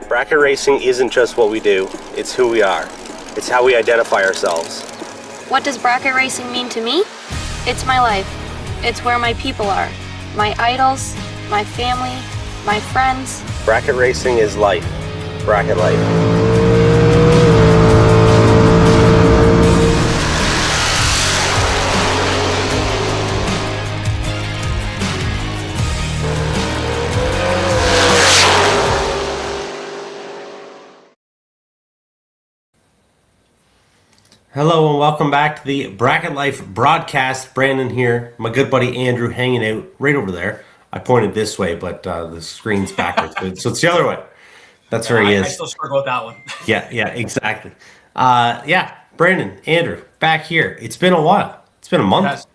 Bracket racing isn't just what we do, it's who we are. It's how we identify ourselves. What does bracket racing mean to me? It's my life. It's where my people are. My idols, my family, my friends. Bracket racing is life. Bracket life. Hello and welcome back to the Bracket Life broadcast. Brandon here, my good buddy Andrew hanging out right over there. I pointed this way, but the screen's backwards, so it's the other way. That's where he is. I still struggle with that one. Yeah, exactly. Brandon, Andrew, back here. It's been a while. It's been a month, Yes.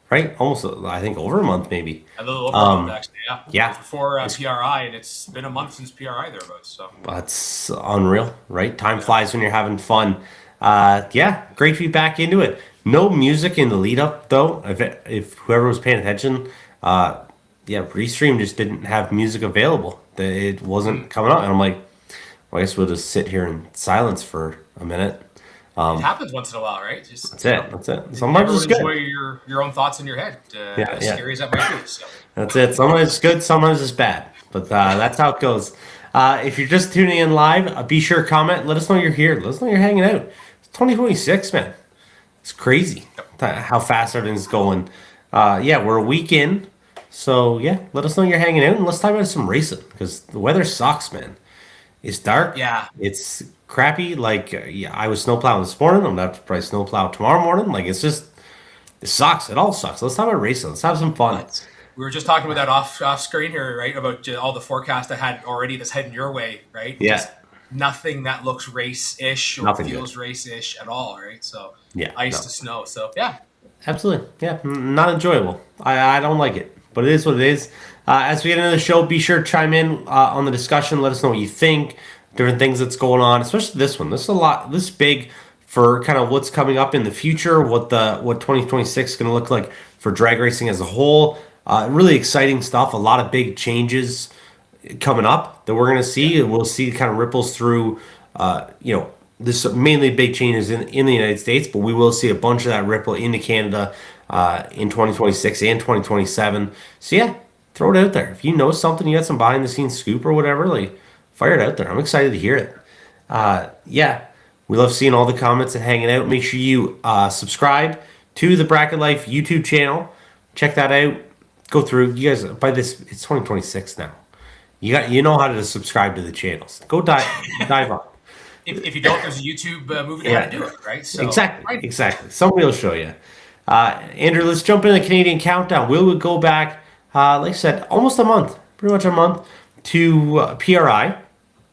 right? Almost, I think, over a month maybe. A little over a month, actually, yeah. Yeah. It was before PRI, and it's been a month since PRI thereabouts. So That's unreal, right? Time flies when you're having fun. Great to be back into it. No music in the lead up though. If whoever was paying attention, Restream just didn't have music available. It wasn't coming up, and I'm like, well, I guess we'll just sit here in silence for a minute. it happens once in a while, right? That's it. Sometimes it's good. Enjoy your own thoughts in your head. As scary as that might be. So. That's it. Sometimes it's good, sometimes it's bad. But that's how it goes. If you're just tuning in live, be sure to comment. Let us know you're here. Let us know you're hanging out. It's 2026, man. It's crazy how fast everything's going. We're a week in. So, let us know you're hanging out. And let's talk about some racing. Because the weather sucks, man. It's dark. Yeah. It's crappy. I was snowplowing this morning. I'm going to have to probably snowplow tomorrow morning. It sucks. It all sucks. Let's talk about racing. Let's have some fun. We were just talking about that off screen here, right? About all the forecast I had already that's heading your way, right? Yeah. Just nothing that looks race-ish or Nothing feels good. race-ish at all, right? So Ice to snow. So yeah. Absolutely. Yeah, not enjoyable. I don't like it, but it is what it is. As we get into the show, be sure to chime in on the discussion. Let us know what you think, different things that's going on, especially this one. This is a lot. This is big for kind of what's coming up in the future, what 2026 is going to look like for drag racing as a whole. Really exciting stuff. A lot of big changes coming up that we're going to see. We'll see kind of ripples through, this mainly big changes in the United States, but we will see a bunch of that ripple into Canada in 2026 and 2027. So throw it out there. If you know something, you got some behind the scenes scoop or whatever, fire it out there. I'm excited to hear it. We love seeing all the comments and hanging out. Make sure you subscribe to the Bracket Life YouTube channel. Check that out. Go through. You guys, by this, it's 2026 now. You know how to subscribe to the channels. Go dive on. If you don't, there's a YouTube movie how to do it, right? So, Exactly. Somebody will show you. Andrew, let's jump into the Canadian countdown. We'll go back, like I said, almost a month, pretty much a month, to PRI.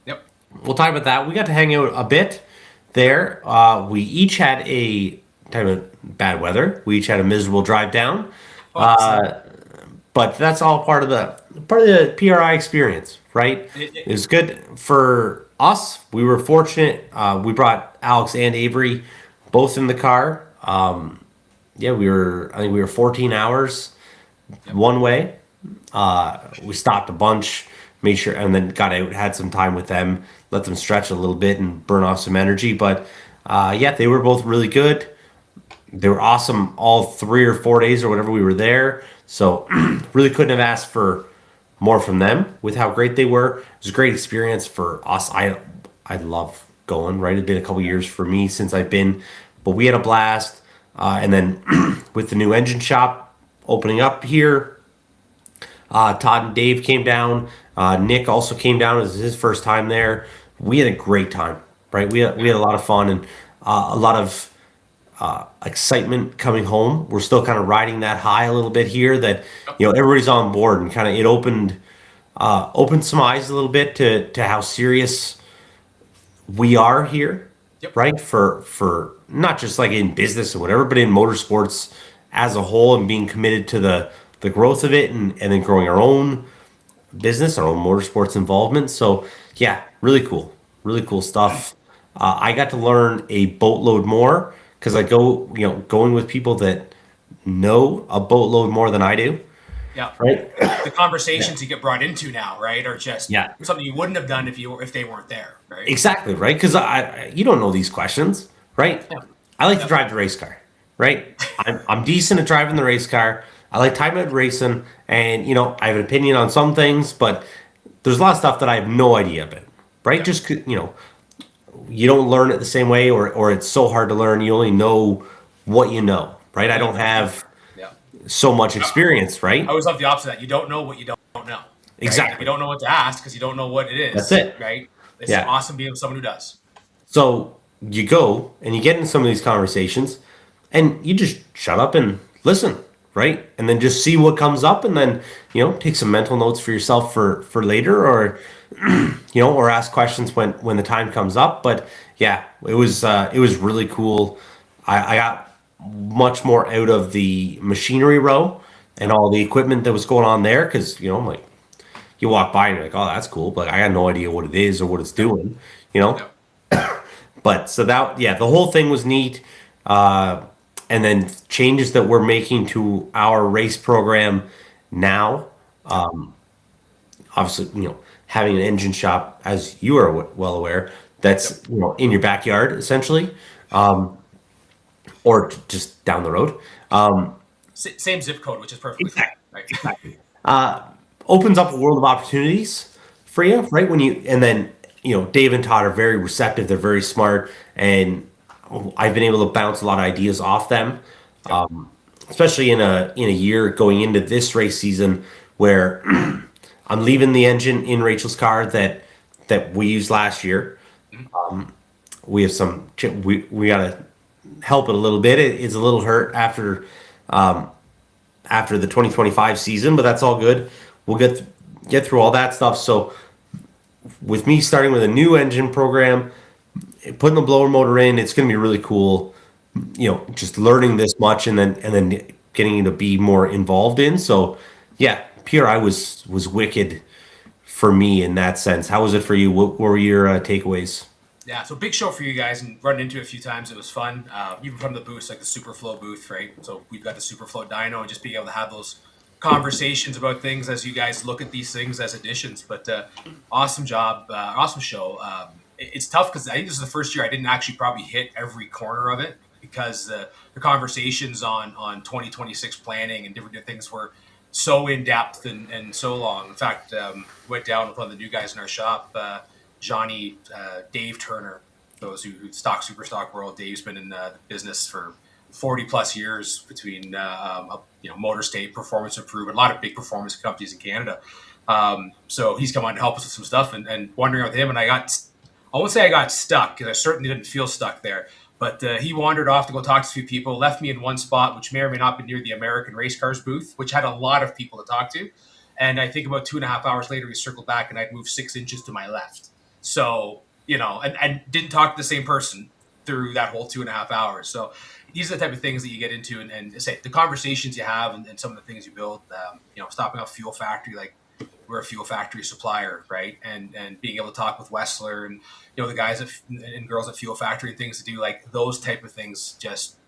Yep. We'll talk about that. We got to hang out a bit there. We each had a type of bad weather. We each had a miserable drive down. But that's all part of the PRI experience, right? It was good for us. We were fortunate. We brought Alex and Avery both in the car. I think we were 14 hours one way. We stopped a bunch, made sure, and then got out, had some time with them, let them stretch a little bit and burn off some energy. But they were both really good. They were awesome all 3 or 4 days or whatever we were there. So really couldn't have asked for more from them with how great they were. It was a great experience for us. I love going, right? It's been a couple years for me since I've been, but we had a blast. And then with the new engine shop opening up here, Todd and Dave came down. Nick also came down. It was his first time there. We had a great time, right? We had a lot of fun and a lot of excitement coming home. We're still kind of riding that high a little bit here that, everybody's on board, and kind of it opened some eyes a little bit to how serious we are here, right? For not just in business or whatever, but in motorsports as a whole, and being committed to the growth of it and then growing our own business, our own motorsports involvement. So really cool stuff. I got to learn a boatload more because I going with people that know a boatload more than I do. Yeah. right? The conversations you get brought into now, right, are just Yeah. something you wouldn't have done if they weren't there, right? Exactly, right? Because you don't know these questions, right? Yeah. I like to Yep. drive the race car, right? I'm decent at driving the race car. I like time out racing, and I have an opinion on some things, but there's a lot of stuff that I have no idea about, right? Yeah. Just you don't learn it the same way, or it's so hard to learn. You only know what you know, right? I don't have Yeah. so much experience, I right? always love the opposite of that. You don't know what you don't know. Right? Like, you Exactly. don't know what to ask because you don't know what it That's is, it. right? It's Yeah. awesome being with someone who does. So you go and you get in some of these conversations and you just shut up and listen, right? And then just see what comes up and then, take some mental notes for yourself for later or or ask questions when the time comes up. But yeah, it was really cool. I got much more out of the machinery row and all the equipment that was going on there because, I'm like, you walk by and you're like, oh, that's cool, but I got no idea what it is or what it's doing, you know? Yeah. But so that, yeah, the whole thing was neat. And then changes that we're making to our race program now. Obviously, having an engine shop, as you are well aware, that's, in your backyard essentially, or just down the road. Same zip code, which is perfectly fine. Right. Exactly. Opens up a world of opportunities for you, right? And then, Dave and Todd are very receptive. They're very smart. And I've been able to bounce a lot of ideas off them. Especially in a year going into this race season where I'm leaving the engine in Rachel's car that we used last year. We have we gotta help it a little bit. It's a little hurt after the 2025 season, but that's all good. We'll get through all that stuff. So with me starting with a new engine program, putting the blower motor in, it's going to be really cool. Just learning this much and then getting to be more involved in. So yeah, PRI was wicked for me in that sense. How was it for you? What were your takeaways? Yeah, so big show for you guys and running into it a few times. It was fun. Even from the booths, like the Superflow booth, right? So we've got the Superflow dyno and just being able to have those conversations about things as you guys look at these things as additions. But awesome job, awesome show. It's tough because I think this is the first year I didn't actually probably hit every corner of it because the conversations on 2026 planning and different things were so in depth and so long. In fact, went down with one of the new guys in our shop. Johnny, Dave Turner, those who stock Superstock World. Dave's been in the business for 40 plus years between Motor State, Performance Improvement, a lot of big performance companies in Canada. So he's come on to help us with some stuff and wandering out with him. And I won't say I got stuck because I certainly didn't feel stuck there. But he wandered off to go talk to a few people, left me in one spot, which may or may not be near the American Race Cars booth, which had a lot of people to talk to. And I think about 2.5 hours later, he circled back and I'd moved 6 inches to my left. So, and didn't talk to the same person through that whole 2.5 hours. So these are the type of things that you get into and say the conversations you have and some of the things you build, stopping off Fuel Factory, like we're a Fuel Factory supplier, right? And being able to talk with Wessler and, the guys and girls at Fuel Factory and things to do, like those type of things, just,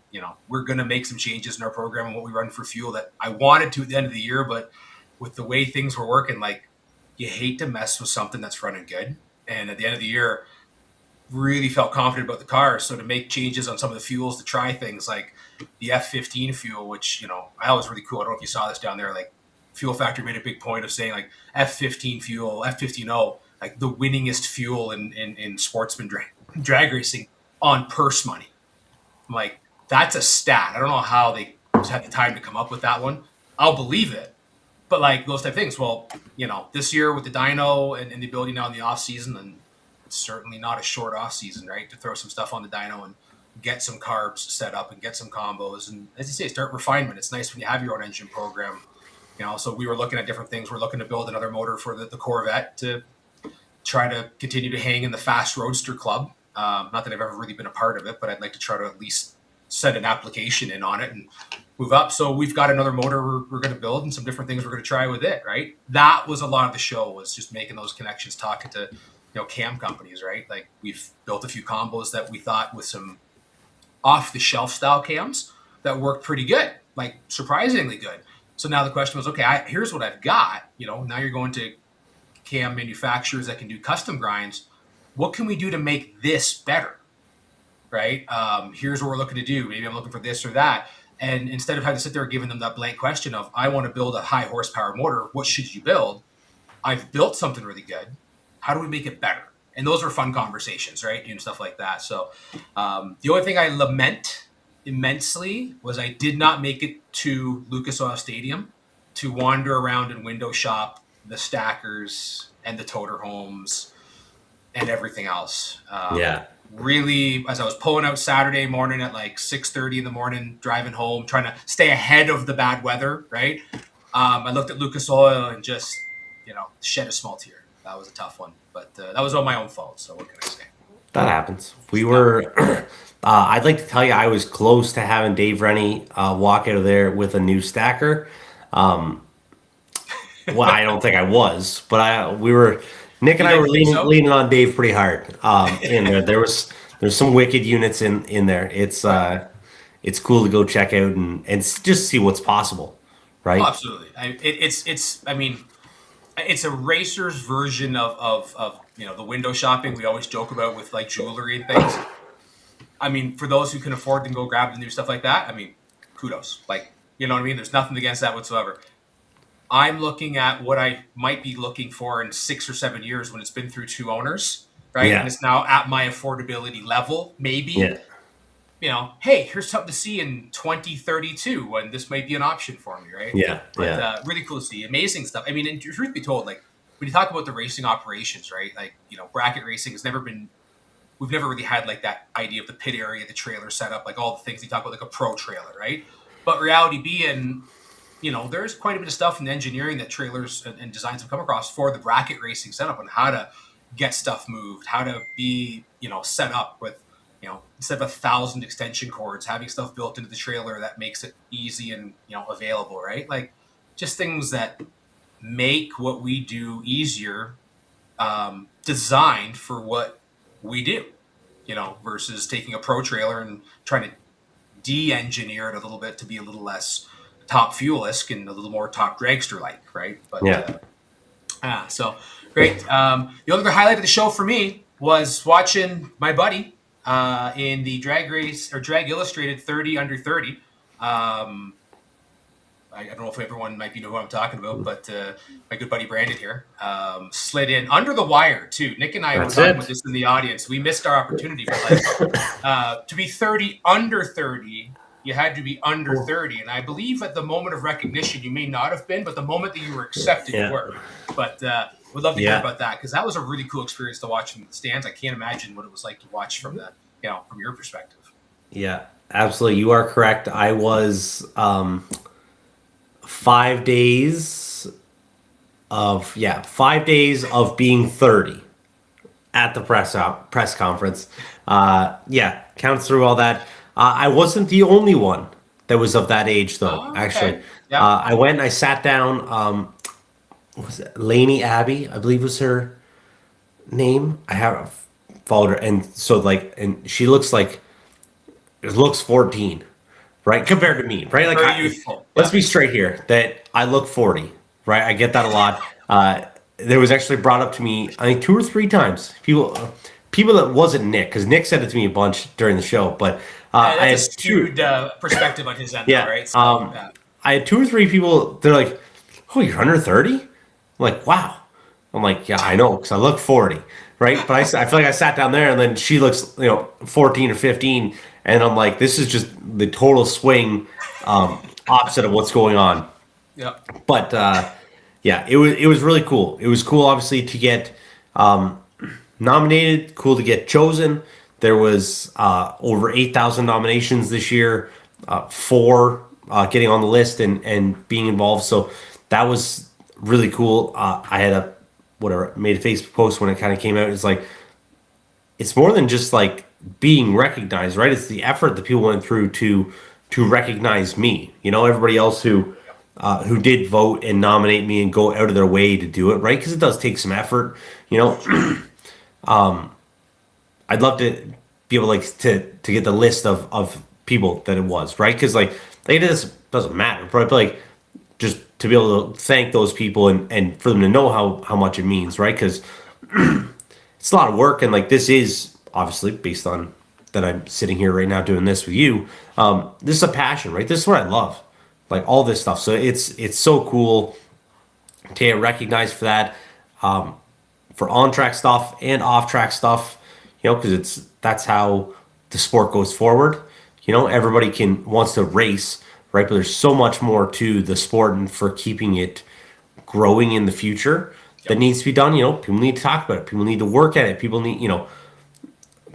we're going to make some changes in our program and what we run for fuel that I wanted to at the end of the year. But with the way things were working, like you hate to mess with something that's running good. And at the end of the year, really felt confident about the car. So to make changes on some of the fuels, to try things like the F15 fuel, which, I thought was really cool. I don't know if you saw this down there. Like Fuel Factory made a big point of saying like F15 fuel, F15O, like the winningest fuel in sportsman drag racing on purse money. I'm like, that's a stat. I don't know how they had the time to come up with that one. I'll believe it. But like those type of things, well, this year with the dyno and the ability now in the off season, and it's certainly not a short off season, right? To throw some stuff on the dyno and get some carbs set up and get some combos. And as you say, start refinement. It's nice when you have your own engine program, so we were looking at different things. We're looking to build another motor for the Corvette to try to continue to hang in the Fast Roadster Club. Not that I've ever really been a part of it, but I'd like to try to at least set an application in on it and move up. So we've got another motor we're going to build and some different things we're going to try with it, right? That was a lot of the show, was just making those connections, talking to, cam companies, right? Like we've built a few combos that we thought with some off the shelf style cams that worked pretty good, like surprisingly good. So now the question was, okay, here's what I've got. Now you're going to cam manufacturers that can do custom grinds. What can we do to make this better? Right? Here's what we're looking to do. Maybe I'm looking for this or that. And instead of having to sit there giving them that blank question of, I want to build a high horsepower motor, what should you build? I've built something really good. How do we make it better? And those were fun conversations, right? And stuff like that. So the only thing I lament immensely was I did not make it to Lucas Oil Stadium to wander around and window shop the stackers and the toter homes and everything else. Really, as I was pulling out Saturday morning at like 6:30 in the morning, driving home, trying to stay ahead of the bad weather, right? I looked at Lucas Oil and just, shed a small tear. That was a tough one, but that was all my own fault. So what can I say? That happens. We were. I'd like to tell you, I was close to having Dave Rennie walk out of there with a new stacker. Well, I don't think I was, but we were. Nick and I were leaning on Dave pretty hard in there. There's some wicked units in there. It's cool to go check out and just see what's possible, right? Oh, absolutely. It's a racer's version of the window shopping we always joke about with like jewelry and things. For those who can afford to go grab the new stuff like that, kudos. Like, you know what I mean? There's nothing against that whatsoever. I'm looking at what I might be looking for in 6 or 7 years when it's been through 2 owners, right? Yeah. And it's now at my affordability level, maybe. Yeah. Hey, here's something to see in 2032 when this might be an option for me, right? Yeah. But really cool to see. Amazing stuff. And truth be told, like, when you talk about the racing operations, right? Like, bracket racing has never been, we've never really had like that idea of the pit area, the trailer setup, like all the things you talk about, like a pro trailer, right? But reality being, there's quite a bit of stuff in the engineering that trailers and designs have come across for the bracket racing setup and how to get stuff moved, how to be, set up with, instead of 1,000 extension cords, having stuff built into the trailer that makes it easy and, available, right? Like just things that make what we do easier, designed for what we do, versus taking a pro trailer and trying to de-engineer it a little bit to be a little less top fuel-esque and a little more top dragster-like, right? But so great. The other highlight of the show for me was watching my buddy in the drag race or drag illustrated 30 under 30. I don't know if everyone might be know who I'm talking about, but my good buddy Brandon here slid in under the wire too. Nick and I were talking about this in the audience. We missed our opportunity, but to be 30 under 30. You had to be under 30. And I believe at the moment of recognition, you may not have been, but the moment that you were accepted, you were. But we'd love to hear about that because that was a really cool experience to watch from the stands. I can't imagine what it was like to watch from from your perspective. Yeah, absolutely. You are correct. I was 5 days of being 30 at the press conference. Counts through all that. I wasn't the only one that was of that age, though. Okay. Actually, Yeah. I went and I sat down. Was it Lainey Abbey? I believe was her name. I have followed her, and so and she looks 14, right? Compared to me, right? Like Very youthful. Let's be straight here. That I look 40, right? I get that a lot. There was actually brought up to me, I think 2 or 3 times. People that wasn't Nick, because Nick said it to me a bunch during the show, but that's I had a skewed perspective on his end, right? So, I had 2 or 3 people. They're like, "Oh, you're under 30?" I'm like, "Wow." I'm like, "Yeah, I know, because I look 40, right?" But I feel like I sat down there, and then she looks, 14 or 15, and I'm like, "This is just the total swing, opposite of what's going on." Yeah. But it was really cool. It was cool, obviously, to get nominated. Cool to get chosen. There was over 8,000 nominations this year for getting on the list and being involved. So that was really cool. I had made a Facebook post when it kind of came out. It's like, it's more than just like being recognized, right? It's the effort that people went through to recognize me. Everybody else who did vote and nominate me and go out of their way to do it, right? Because it does take some effort. I'd love to be able to get the list of people that it was, right? Because this doesn't matter, but just to be able to thank those people and for them to know how much it means, right? Because it's a lot of work, and like this is obviously based on that I'm sitting here right now doing this with you. This is a passion, right? This is what I love, like all this stuff. So it's so cool to get recognized for that, for on track stuff and off track stuff, because that's how the sport goes forward. Everybody wants to race, right? But there's so much more to the sport and for keeping it growing in the future that needs to be done. People need to talk about it. People need to work at it. People need,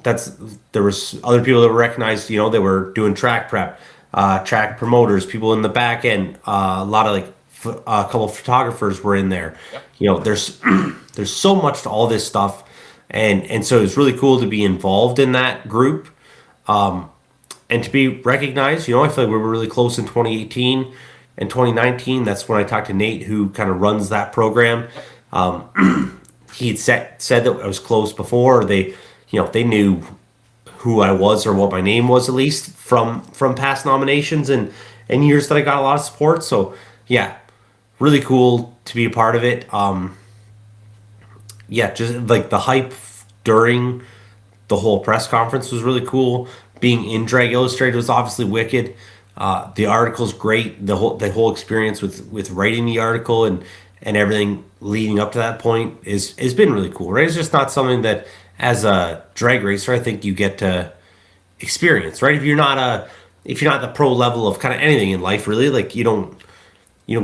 there was other people that were recognized, they were doing track prep, track promoters, people in the back end, a lot of a couple of photographers were in there. There's there's so much to all this stuff, and so it's really cool to be involved in that group, and to be recognized. I feel like we were really close in 2018 and 2019. That's when I talked to Nate, who kind of runs that program. He had said that I was close before. They knew who I was or what my name was, at least from past nominations and years that I got a lot of support. So yeah, really cool to be a part of it. Just like the hype during the whole press conference was really cool. Being in Drag Illustrated was obviously wicked. The article's great. The whole experience with writing the article and everything leading up to that point has been really cool, right? It's just not something that as a drag racer I think you get to experience, right? If you're not the pro level of kind of anything in life, really, like you don't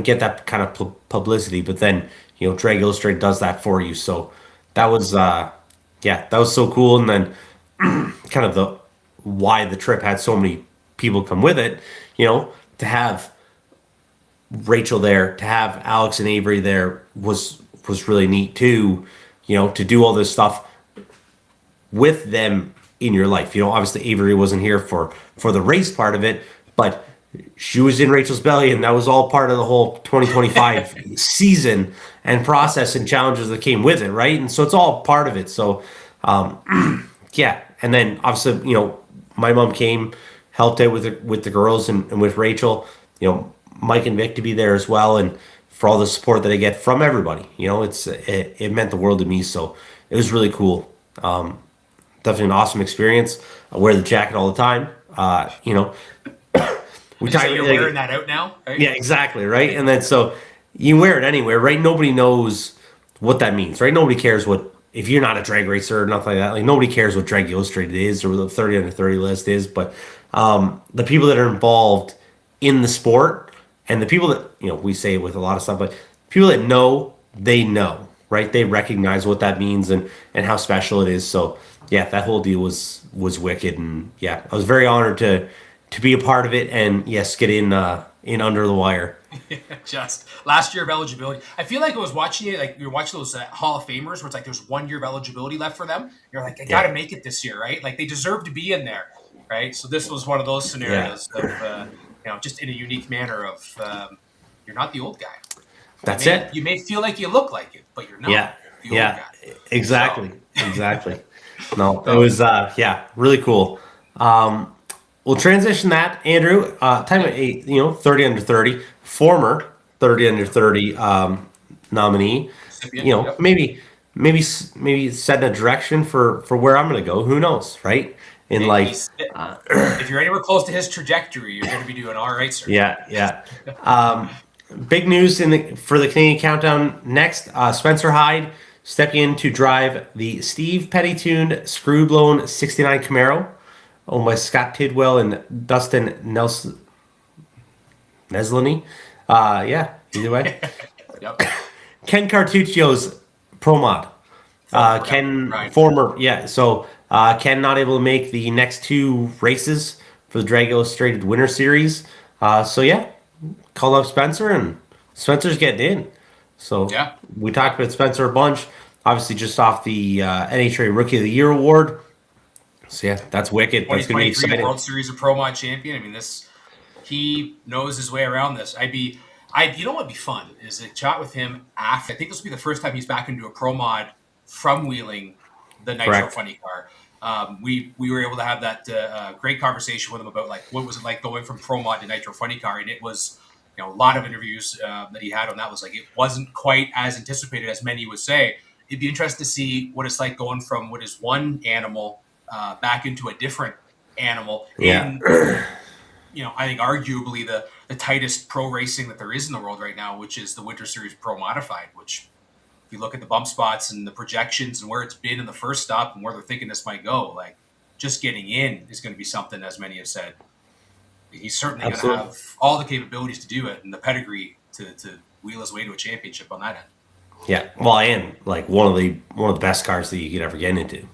get that kind of publicity. But then Drag Illustrated does that for you. So that was that was so cool. And then kind of why the trip had so many people come with it, to have Rachel there, to have Alex and Avery there was really neat too, to do all this stuff with them in your life. Obviously Avery wasn't here for the race part of it, but she was in Rachel's belly, and that was all part of the whole 2025 season and process and challenges that came with it, right? And so it's all part of it. So yeah, and then obviously my mom came, helped out with the girls and with Rachel, Mike and Vic to be there as well, and for all the support that I get from everybody. It meant the world to me. So it was really cool. Definitely an awesome experience. I wear the jacket all the time. We so you're wearing that out now, right? Yeah, exactly, right? And then so you wear it anywhere, right? Nobody knows what that means, right? Nobody cares if you're not a drag racer or nothing like that. Like nobody cares what Drag Illustrated is or the 30 under 30 list is, but the people that are involved in the sport and the people that we say it with a lot of stuff, but people that know, they know, right? They recognize what that means and how special it is. So yeah, that whole deal was wicked, and yeah, I was very honored to be a part of it, and yes, get in under the wire. Just last year of eligibility. I feel like I was watching it, like you're watching those Hall of Famers where it's like there's 1 year of eligibility left for them. You're like, I got to make it this year, right? Like they deserve to be in there, right? So this was one of those scenarios of, just in a unique manner of you're not the old guy. That's it. You may feel like you look like it, but you're not. Yeah, the old guy. Exactly, exactly. No, it was really cool. We'll transition that, Andrew. Time at 8, 30 under 30, former 30 under 30 nominee. Maybe setting a direction for where I'm going to go. Who knows, right? In life, if you're anywhere close to his trajectory, you're going to be doing all right, sir. Yeah. Big news for the Canadian Countdown next. Spencer Hyde stepping in to drive the Steve Petty-tuned screw-blown 69 Camaro, owned by Scott Tidwell and Dustin Neslany. Either way. Yep. Ken Cartuccio's Pro Mod. Ken not able to make the next 2 races for the Drag Illustrated Winter Series. Called up Spencer, and Spencer's getting in. So we talked about Spencer a bunch. Obviously, just off the NHRA Rookie of the Year award. So yeah, that's wicked. That's gonna be exciting. World Series of Pro Mod champion. I mean, he knows his way around this. You know what'd be fun is to chat with him after. I think this will be the first time he's back into a Pro Mod from wheeling the Nitro Funny Car. We were able to have that great conversation with him about like what was it like going from Pro Mod to Nitro Funny Car, and it was a lot of interviews that he had on that was like it wasn't quite as anticipated as many would say. It'd be interesting to see what it's like going from what is one animal back into a different animal Yeah. in, I think arguably the tightest pro racing that there is in the world right now, which is the Winter Series Pro Modified, which if you look at the bump spots and the projections and where it's been in the first stop and where they're thinking this might go, like just getting in is going to be something, as many have said. He's certainly going to Absolutely. have all the capabilities to do it and the pedigree to wheel his way to a championship on that end. Yeah. Well, and like one of the best cars that you could ever get into.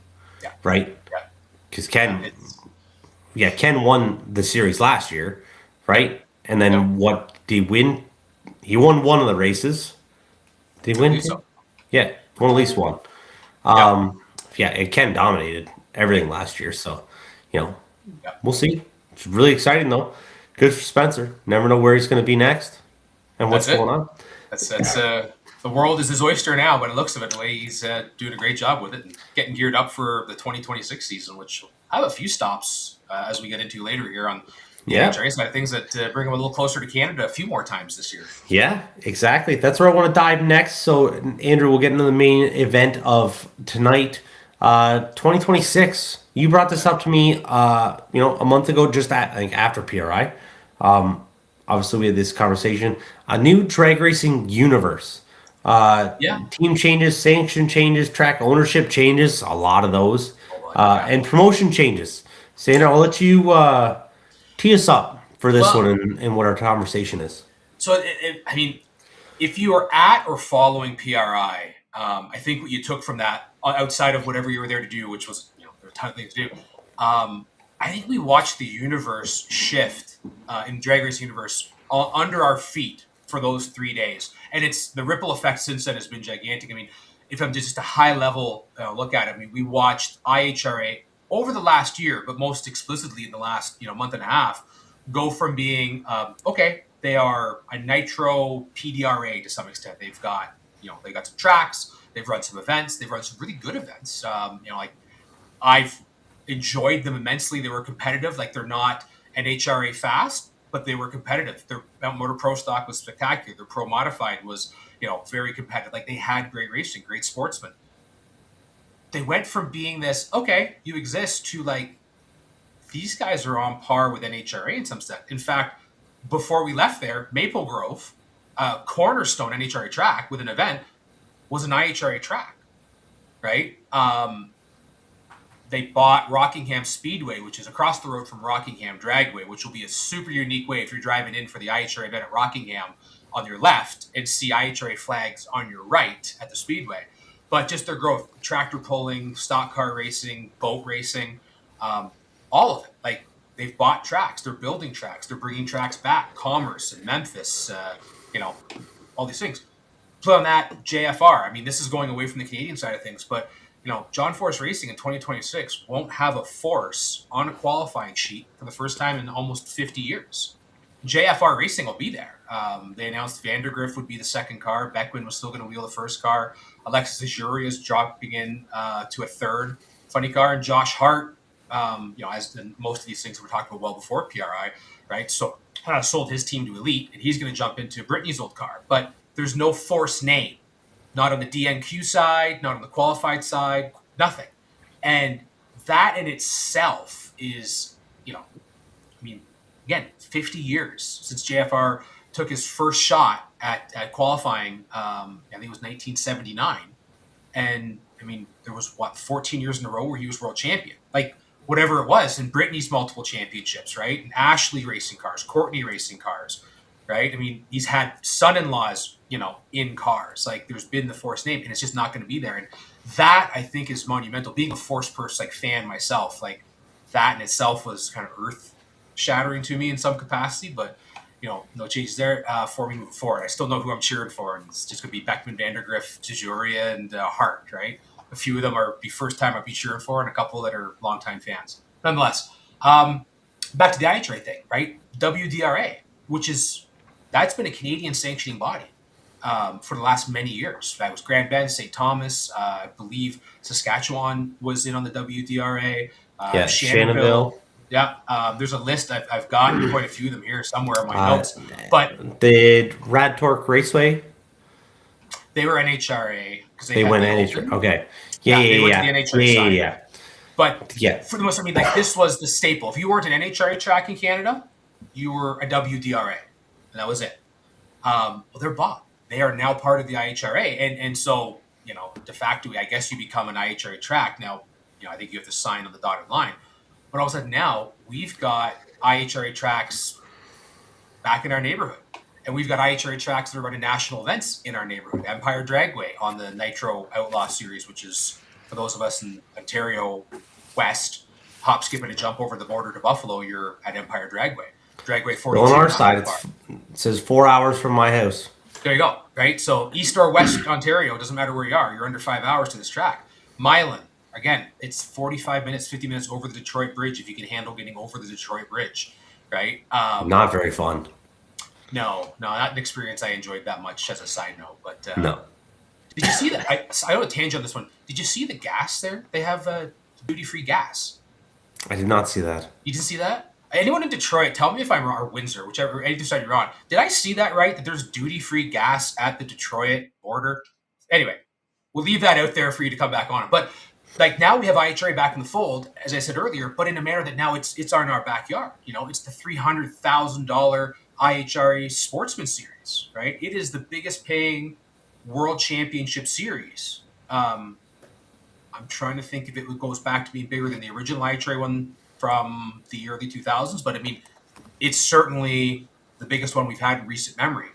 Yeah. Right? Yeah. Because It's, Ken won the series last year, right? And then what did he win? He won one of the races. Did he win? believe so. Yeah, won at least one. Yeah, and Ken dominated everything last year, so Yeah. we'll see. It's really exciting though. Good for Spencer. Never know where he's going to be next and what's That's it. going on. That's the world is his oyster now, by the looks of it, the way he's doing a great job with it and getting geared up for the 2026 season, which I have a few stops as we get into later here on the NHRA side of things that bring him a little closer to Canada a few more times this year. Yeah, exactly. That's where I want to dive next. So, Andrew, we'll get into the main event of tonight, 2026. You brought this up to me, a month ago, I think after PRI. Obviously, we had this conversation. A new drag racing universe. Team changes, sanction changes, track ownership changes, a lot of those, and promotion changes. Sandra, I'll let you tee us up for this one and what our conversation is. So, I mean, if you are at or following PRI, I think what you took from that, outside of whatever you were there to do, which was, there were a ton of things to do, I think we watched the universe shift in drag racing universe under our feet for those 3 days. And it's the ripple effect since then has been gigantic. I mean, if I'm just a high level look at it, I mean, we watched IHRA over the last year, but most explicitly in the last month and a half, go from being they are a nitro PDRA to some extent. They've got they got some tracks, they've run some events, they've run some really good events. Like I've enjoyed them immensely. They were competitive. Like they're not NHRA fast, but they were competitive. Their Motor Pro stock was spectacular. Their Pro Modified was very competitive. Like they had great racing, great sportsmen. They went from being this, you exist, to like, these guys are on par with NHRA in some stuff. In fact, before we left there, Maple Grove, cornerstone NHRA track with an event, was an IHRA track, right? They bought Rockingham Speedway, which is across the road from Rockingham Dragway, which will be a super unique way if you're driving in for the IHRA event at Rockingham on your left and see IHRA flags on your right at the Speedway. But just their growth, tractor pulling, stock car racing, boat racing, all of it. Like they've bought tracks, they're building tracks, they're bringing tracks back, Commerce and Memphis, all these things. Play on that, JFR. I mean, this is going away from the Canadian side of things, but John Force Racing in 2026 won't have a Force on a qualifying sheet for the first time in almost 50 years. JFR Racing will be there. They announced Vandergriff would be the second car. Beckman was still going to wheel the first car. Alexis Ajuria is dropping in to a third funny car. And Josh Hart, as in most of these things we're talking about well before PRI, right? So sold his team to Elite, and he's going to jump into Brittany's old car. But there's no Force name. Not on the DNQ side, not on the qualified side, nothing. And that in itself is, again, 50 years since JFR took his first shot at qualifying. I think it was 1979. And, there was, 14 years in a row where he was world champion. Like, whatever it was. And Brittany's multiple championships, right? And Ashley racing cars, Courtney racing cars, right? He's had son-in-laws, in cars. Like there's been the Force name, and it's just not going to be there. And that I think is monumental. Being a Force person, fan myself, like that in itself was kind of earth-shattering to me in some capacity. But no changes there for me moving forward. I still know who I'm cheering for, and it's just going to be Beckman, Vandergriff, Tejuria, and Hart. Right, a few of them are the first time I'd be cheering for, and a couple that are longtime fans. Nonetheless, back to the IHRA thing, right? WDRA, that's been a Canadian sanctioning body for the last many years. That was Grand Bend, St. Thomas. I believe Saskatchewan was in on the WDRA. Shannonville. Yeah, there's a list. I've got quite a few of them here somewhere in my Uh, notes, but did Rad Torque Raceway? they were NHRA because They went they NHR. opened. Okay. Yeah, Yeah, they yeah, went to the yeah, yeah, NHRA yeah, side. yeah. But Yeah. for the most, I mean, like this was the staple. If you weren't an NHRA track in Canada, you were a WDRA, and that was it. Well, they're bought. They are now part of the IHRA, and so de facto, I guess you become an IHRA track now. I think you have to sign on the dotted line. But all of a sudden now we've got IHRA tracks back in our neighborhood. And we've got IHRA tracks that are running national events in our neighborhood. Empire Dragway on the Nitro Outlaw Series, which is, for those of us in Ontario West, hop, skip, and a jump over the border to Buffalo, you're at Empire Dragway. Dragway Well, on 42, our not side, too far. it says 4 hours from my house. There you go, right? So East or West Ontario, doesn't matter where you are, you're under 5 hours to this track. Milan, again, it's 45 minutes, 50 minutes over the Detroit Bridge if you can handle getting over the Detroit Bridge, right? Not very fun. No, not an experience I enjoyed that much as a side note. But No. did you see that? I don't tangent on this one. Did you see the gas there? They have duty-free gas. I did not see that. You didn't see that? Anyone in Detroit, tell me if I'm wrong, or Windsor, whichever, any side you're on. Did I see that right? That there's duty-free gas at the Detroit border? Anyway, we'll leave that out there for you to come back on it. But like now we have IHRA back in the fold, as I said earlier, but in a manner that now it's in our backyard. It's the $300,000 IHRA Sportsman Series, right? It is the biggest paying World Championship Series. I'm trying to think if it goes back to being bigger than the original IHRA one from the early 2000s, but I mean, it's certainly the biggest one we've had in recent memory.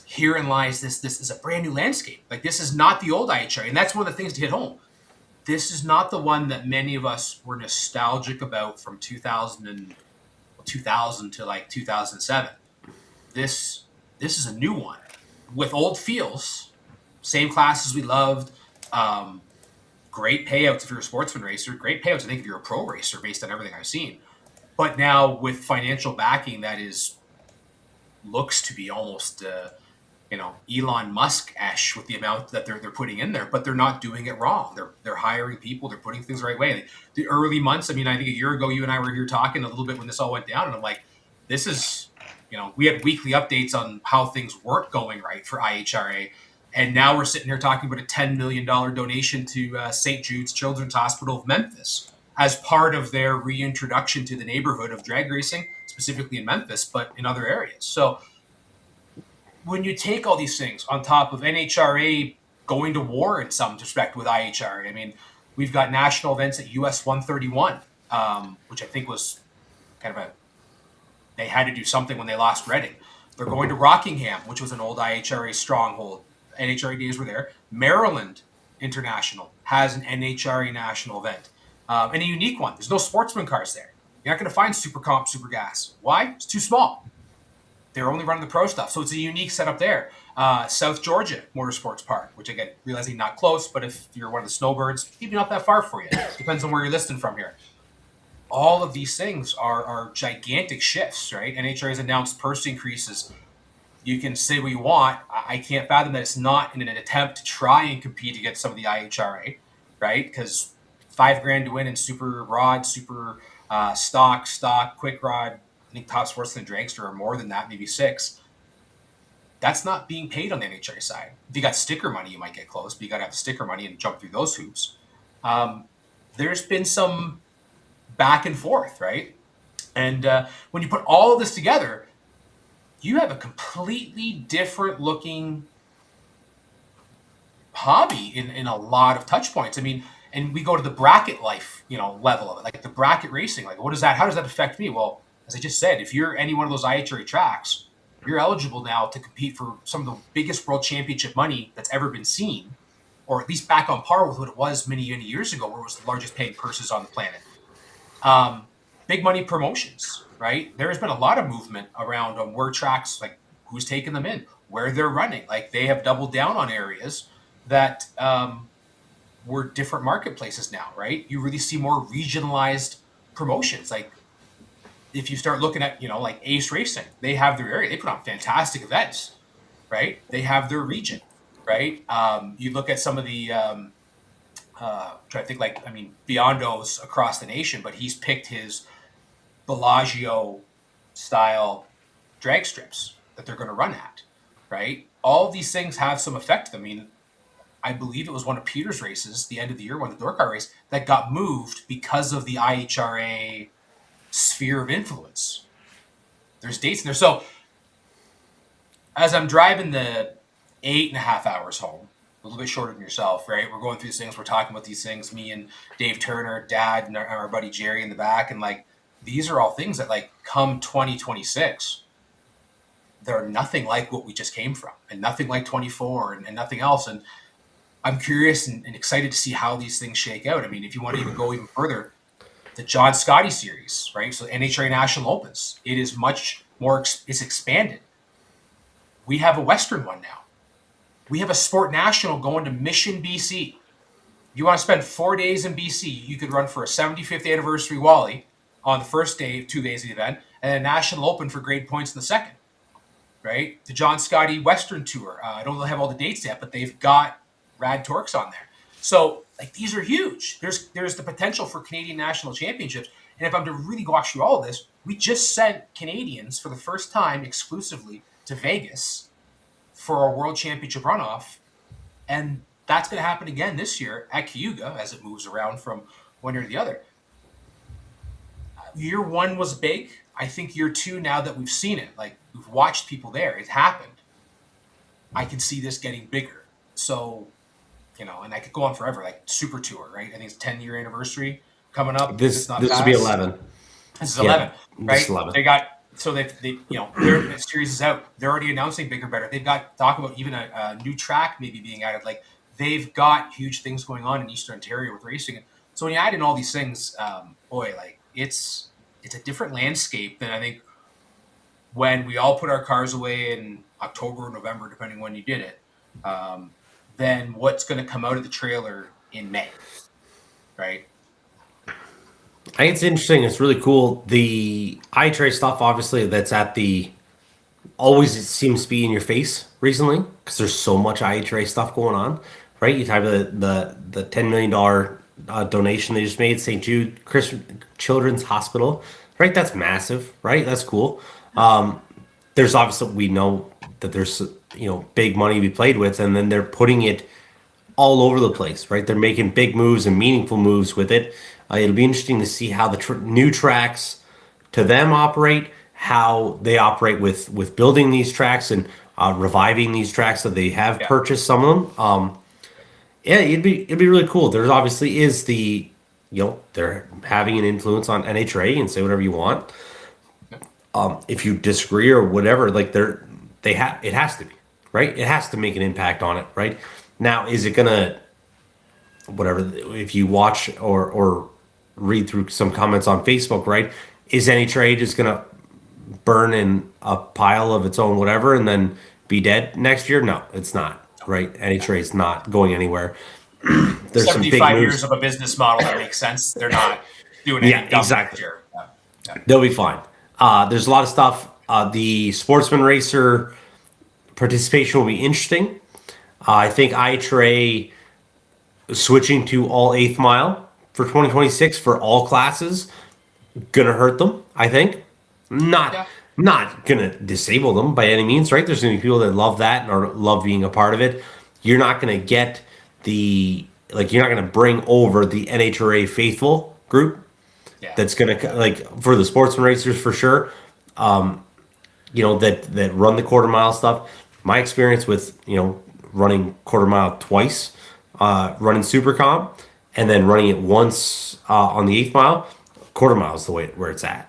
Herein lies this is a brand new landscape. Like, this is not the old IHRA, and that's one of the things to hit home. This is not the one that many of us were nostalgic about from 2000 to like 2007. This is a new one with old feels, same classes we loved. Great payouts if you're a sportsman racer. Great payouts, I think, if you're a pro racer, based on everything I've seen. But now with financial backing that looks to be almost Elon Musk-esh with the amount that they're putting in there, but they're not doing it wrong. They're hiring people. They're putting things the right way. The early months, I mean, I think a year ago, you and I were here talking a little bit when this all went down, and I'm like, this is, we had weekly updates on how things weren't going right for IHRA, and now we're sitting here talking about a $10 million donation to St. Jude's Children's Hospital of Memphis as part of their reintroduction to the neighborhood of drag racing, specifically in Memphis, but in other areas. So when you take all these things on top of NHRA going to war in some respect with IHRA, I mean, we've got national events at US 131, which I think was kind of they had to do something when they lost Reading. They're going to Rockingham, which was an old IHRA stronghold. NHRA days were there. Maryland International has an NHRA national event, and a unique one. There's no sportsman cars there. You're not going to find Super Comp, Super Gas. Why? It's too small. They're only running the pro stuff. So it's a unique setup there. South Georgia Motorsports Park, which, again, realizing not close, but if you're one of the snowbirds, maybe not that far for you. Depends on where you're listening from here. All of these things are gigantic shifts, right? NHRA has announced purse increases. You can say what you want. I can't fathom that it's not in an attempt to try and compete against some of the IHRA, right? Because $5,000 to win in super rod, super stock, quick rod, I think top sportsman and dragster are more than that, maybe $6,000. That's not being paid on the NHRA side. If you got sticker money, you might get close, but you got to have the sticker money and jump through those hoops. There's been some back and forth, right? And when you put all of this together, you have a completely different looking hobby in a lot of touch points. I mean, and we go to the bracket life, level of it, like the bracket racing. Like, how does that affect me? Well, as I just said, if you're any one of those IHRA tracks, you're eligible now to compete for some of the biggest world championship money that's ever been seen, or at least back on par with what it was many years ago, where it was the largest paying purses on the planet. Big money promotions, right? There has been a lot of movement around on where tracks, like who's taking them in, where they're running. Like, they have doubled down on areas that were different marketplaces now, right? You really see more regionalized promotions. Like, if you start looking at, like Ace Racing, they have their area. They put on fantastic events, right? They have their region, right? You look at some of the trying to think, like, I mean, Biondo's across the nation, but he's picked his Bellagio style drag strips that they're going to run at, right? All of these things have some effect. I mean, I believe it was one of Peter's races, the end of the year one, the door car race, that got moved because of the IHRA sphere of influence. There's dates in there. So as I'm driving the 8.5 hours home, a little bit shorter than yourself, right? We're going through these things. We're talking about these things, me and Dave Turner, Dad, and our buddy Jerry in the back. And like, these are all things that like come 2026, they're nothing like what we just came from, and nothing like 24 and nothing else. And I'm curious and excited to see how these things shake out. I mean, if you want to even go even further, the John Scotty series, right? So NHRA National Opens, it is much more, it's expanded. We have a Western one now. We have a Sport National going to Mission, BC. You want to spend 4 days in BC, you could run for a 75th anniversary Wally on the first day, 2 days of the event, and a National Open for grade points in the second, right? The John Scotty Western Tour. I don't have all the dates yet, but they've got Rad Torques on there. So, like, these are huge. There's the potential for Canadian national championships. And if I'm to really go through all of this, we just sent Canadians for the first time exclusively to Vegas for a World Championship runoff. And that's going to happen again this year at Cayuga as it moves around from one year to the other. Year one was big. I think year two, now that we've seen it, like we've watched people there, it happened. I can see this getting bigger. So, you know, and I could go on forever, like Super Tour, right? I think it's 10-year anniversary coming up. This will be 11. This is 11, right? This is 11. They got, so they you know, their series is out. They're already announcing bigger, better. They've got talk about even a new track maybe being added. Like, they've got huge things going on in Eastern Ontario with racing. So when you add in all these things, boy, like it's a different landscape than I think when we all put our cars away in October or November, depending when you did it, than what's going to come out of the trailer in May, right? I think it's interesting. It's really cool. The iTray stuff, obviously, that's at the always it seems to be in your face recently because there's so much iTray stuff going on, right? You type the $10 million donation they just made, St. Jude Children's Hospital, right? That's massive, right? That's cool. There's obviously, we know that there's, you know, big money to be played with, and then they're putting it all over the place, right? They're making big moves and meaningful moves with it. It'll be interesting to see how the new tracks to them operate, how they operate with building these tracks and reviving these tracks that they have purchased some of them. Yeah, it'd be really cool. There's obviously is the, you know, they're having an influence on NHRA and say whatever you want. If you disagree or whatever, like it has to be, right? It has to make an impact on it, right? Now, is it gonna, whatever, if you watch or read through some comments on Facebook, right? Is NHRA just gonna burn in a pile of its own whatever and then be dead next year? No, it's not, right? NHRA is not going anywhere. There's 75 some big moves. years of a business model that makes sense. They're not doing anything dumb exactly. next year. Yeah. They'll be fine. There's a lot of stuff. The Sportsman Racer participation will be interesting. I think IHRA switching to all 8th mile for 2026 for all classes gonna hurt them. I think not gonna disable them by any means. Right? There's gonna be people that love that or love being a part of it. You're not gonna get you're not gonna bring over the NHRA faithful group. Yeah. That's gonna for the Sportsman Racers for sure. You know, that run the quarter mile stuff. My experience with, you know, running quarter mile twice, running super comp, and then running it once on the 8th mile, quarter mile is the way where it's at,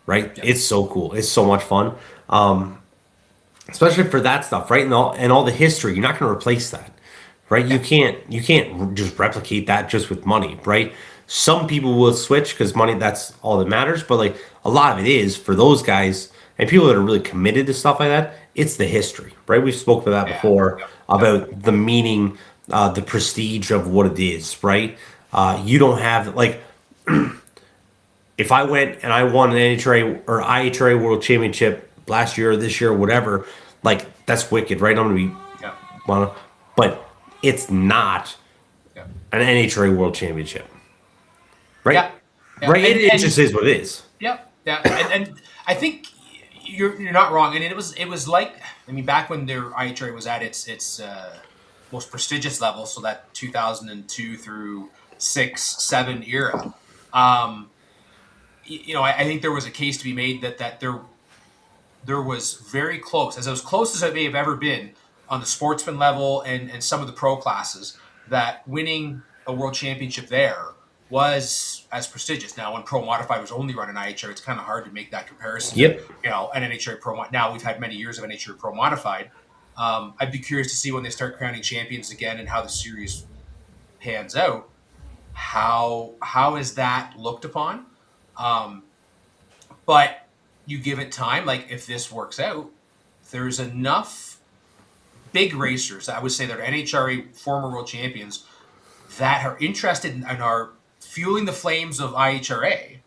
right? Yeah. It's so cool. It's so much fun, especially for that stuff, right? And all the history. You're not going to replace that, right? You can't just replicate that just with money, right? Some people will switch because money, that's all that matters. But like a lot of it is for those guys and people that are really committed to stuff like that. It's the history, right? We've spoken about that before about the meaning, the prestige of what it is, right? You don't have like, if I went and I won an NHRA or IHRA World Championship last year or this year or whatever, like that's wicked, right? I'm gonna be, but it's not an NHRA World Championship, right? Yeah. Yeah. Right. It just is what it is. Yeah, yeah, and I think you're not wrong. And it was like, I mean, back when their IHRA was at its most prestigious level, so that 2002 through 6, 7 era. Um, I think there was a case to be made that there was very close, as close as it may have ever been on the sportsman level and some of the pro classes, that winning a world championship there was as prestigious. Now, when Pro Modified was only run in IHR, it's kind of hard to make that comparison. Yep. An NHRA Pro. Now we've had many years of NHRA Pro Modified. I'd be curious to see when they start crowning champions again and how the series pans out. How is that looked upon? But you give it time. Like, if this works out, there's enough big racers, I would say, that are NHRA former world champions that are interested and are fueling the flames of IHRA,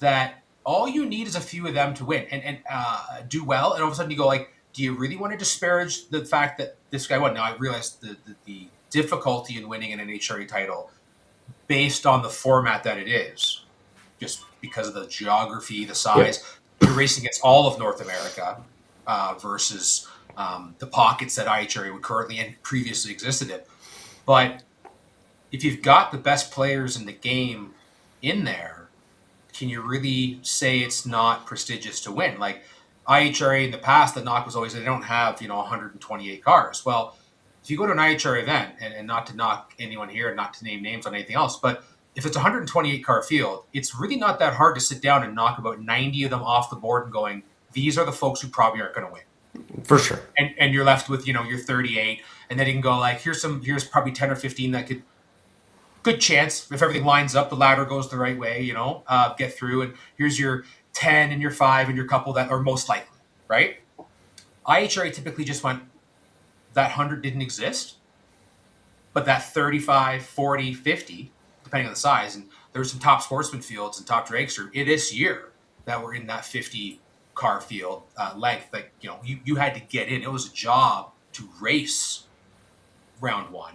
that all you need is a few of them to win and do well. And all of a sudden you go like, do you really want to disparage the fact that this guy won? Now, I realize the difficulty in winning an NHRA title based on the format that it is, just because of the geography, the size. You're racing against all of North America versus the pockets that IHRA would currently and previously existed in. But if you've got the best players in the game in there, can you really say it's not prestigious to win? Like, IHRA in the past, the knock was always they don't have 128 cars. Well, if you go to an IHRA event, and not to knock anyone here and not to name names on anything else, but if it's a 128 car field, it's really not that hard to sit down and knock about 90 of them off the board and going, these are the folks who probably aren't going to win. For sure. And you're left with, your 38, and then you can go like, here's probably 10 or 15 that could, good chance, if everything lines up, the ladder goes the right way, get through, and here's your 10 and your 5 and your couple that are most likely, right? IHRA typically just went, that 100 didn't exist, but that 35, 40, 50, depending on the size, and there were some top sportsman fields and top dragster this year that were in that 50 car field length. Like, you had to get in. It was a job to race round one.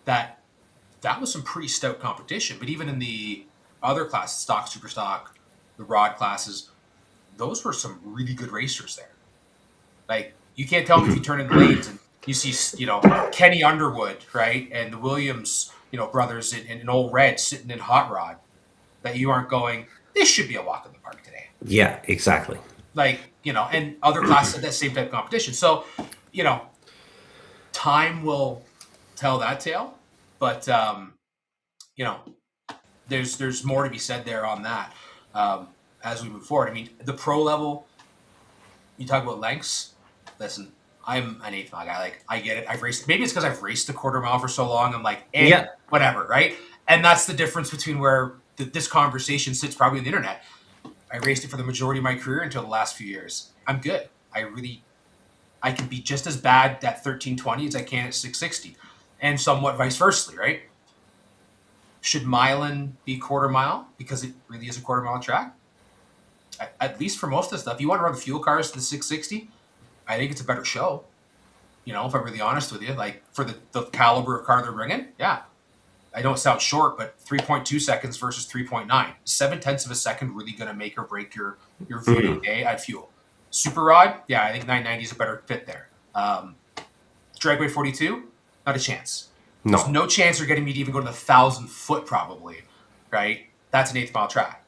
That was some pretty stout competition. But even in the other classes, stock, super stock, the rod classes, those were some really good racers there. Like, you can't tell me if you turn in the lanes and you see, Kenny Underwood, right, and the Williams, brothers in Old Red sitting in hot rod, that you aren't going, this should be a walk in the park today. Yeah, exactly. Like, and other classes had that same type of competition. So, time will tell that tale. But, there's more to be said there on that as we move forward. I mean, the pro level, you talk about lengths. Listen, I'm an 8th mile guy. Like, I get it. I've raced. Maybe it's because I've raced a quarter mile for so long. I'm like, whatever, right? And that's the difference between where this conversation sits probably on the internet. I raced it for the majority of my career until the last few years. I'm good. I can be just as bad at 1320 as I can at 660. And somewhat vice versa, right? Should Milan be quarter mile because it really is a quarter mile track? At least for most of the stuff. You want to run fuel cars to the 660? I think it's a better show. If I'm really honest with you, like, for the caliber of car they're bringing, yeah. I don't sound short, but 3.2 seconds versus 3.9. 0.7 of a second really going to make or break your V8 day at fuel. Super rod, yeah, I think 990 is a better fit there. Dragway 42, not a chance. No. There's no chance you're getting me to even go to the 1,000 foot probably, right? That's an 8th mile track.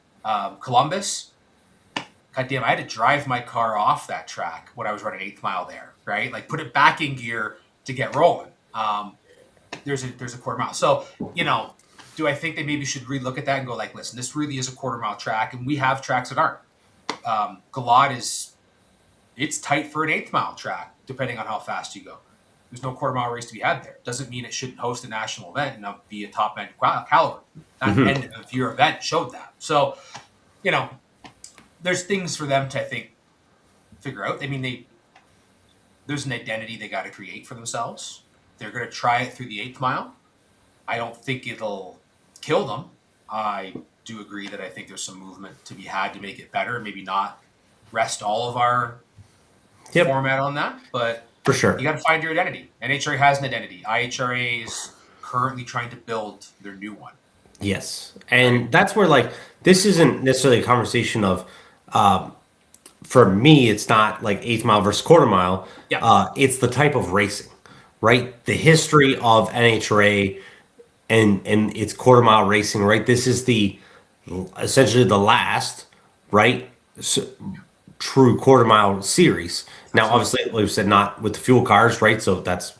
Columbus, goddamn, I had to drive my car off that track when I was running 8th mile there, right? Like, put it back in gear to get rolling. There's a quarter mile. So, do I think they maybe should relook at that and go like, listen, this really is a quarter mile track, and we have tracks that aren't. Galad it's tight for an 8th mile track, depending on how fast you go. There's no quarter mile race to be had there. Doesn't mean it shouldn't host a national event and be a top end caliber. That end of your event showed that. So, there's things for them to, I think, figure out. I mean, there's an identity they got to create for themselves. They're going to try it through the 8th mile. I don't think it'll kill them. I do agree that I think there's some movement to be had to make it better. Maybe not rest all of our format on that, but for sure, you got to find your identity. NHRA has an identity. IHRA's currently trying to build their new one. Yes, and that's where like this isn't necessarily a conversation of. For me, it's not like eighth mile versus quarter mile. Yeah. It's the type of racing, right? The history of NHRA and its quarter mile racing, right? This is the essentially the last, right? True quarter mile series. Now, obviously, like we said, not with the fuel cars, right? So that's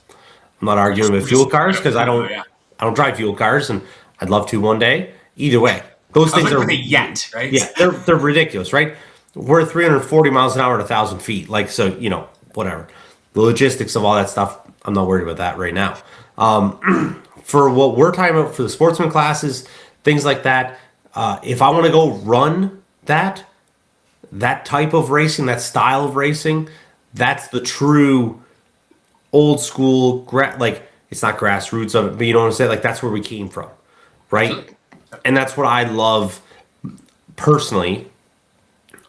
I'm not arguing with fuel cars because Yeah. I don't drive fuel cars, and I'd love to one day. Either way, those I was things looking are for the yet, right? yeah, they're ridiculous, right? We're 340 miles an hour at 1,000 feet, like so, whatever. The logistics of all that stuff, I'm not worried about that right now. For what we're talking about for the sportsman classes, things like that. If I want to go run that type of racing, that style of racing, that's the true old school, like it's not grassroots of it, but you know what I'm saying? Like that's where we came from, right? Absolutely. And that's what I love personally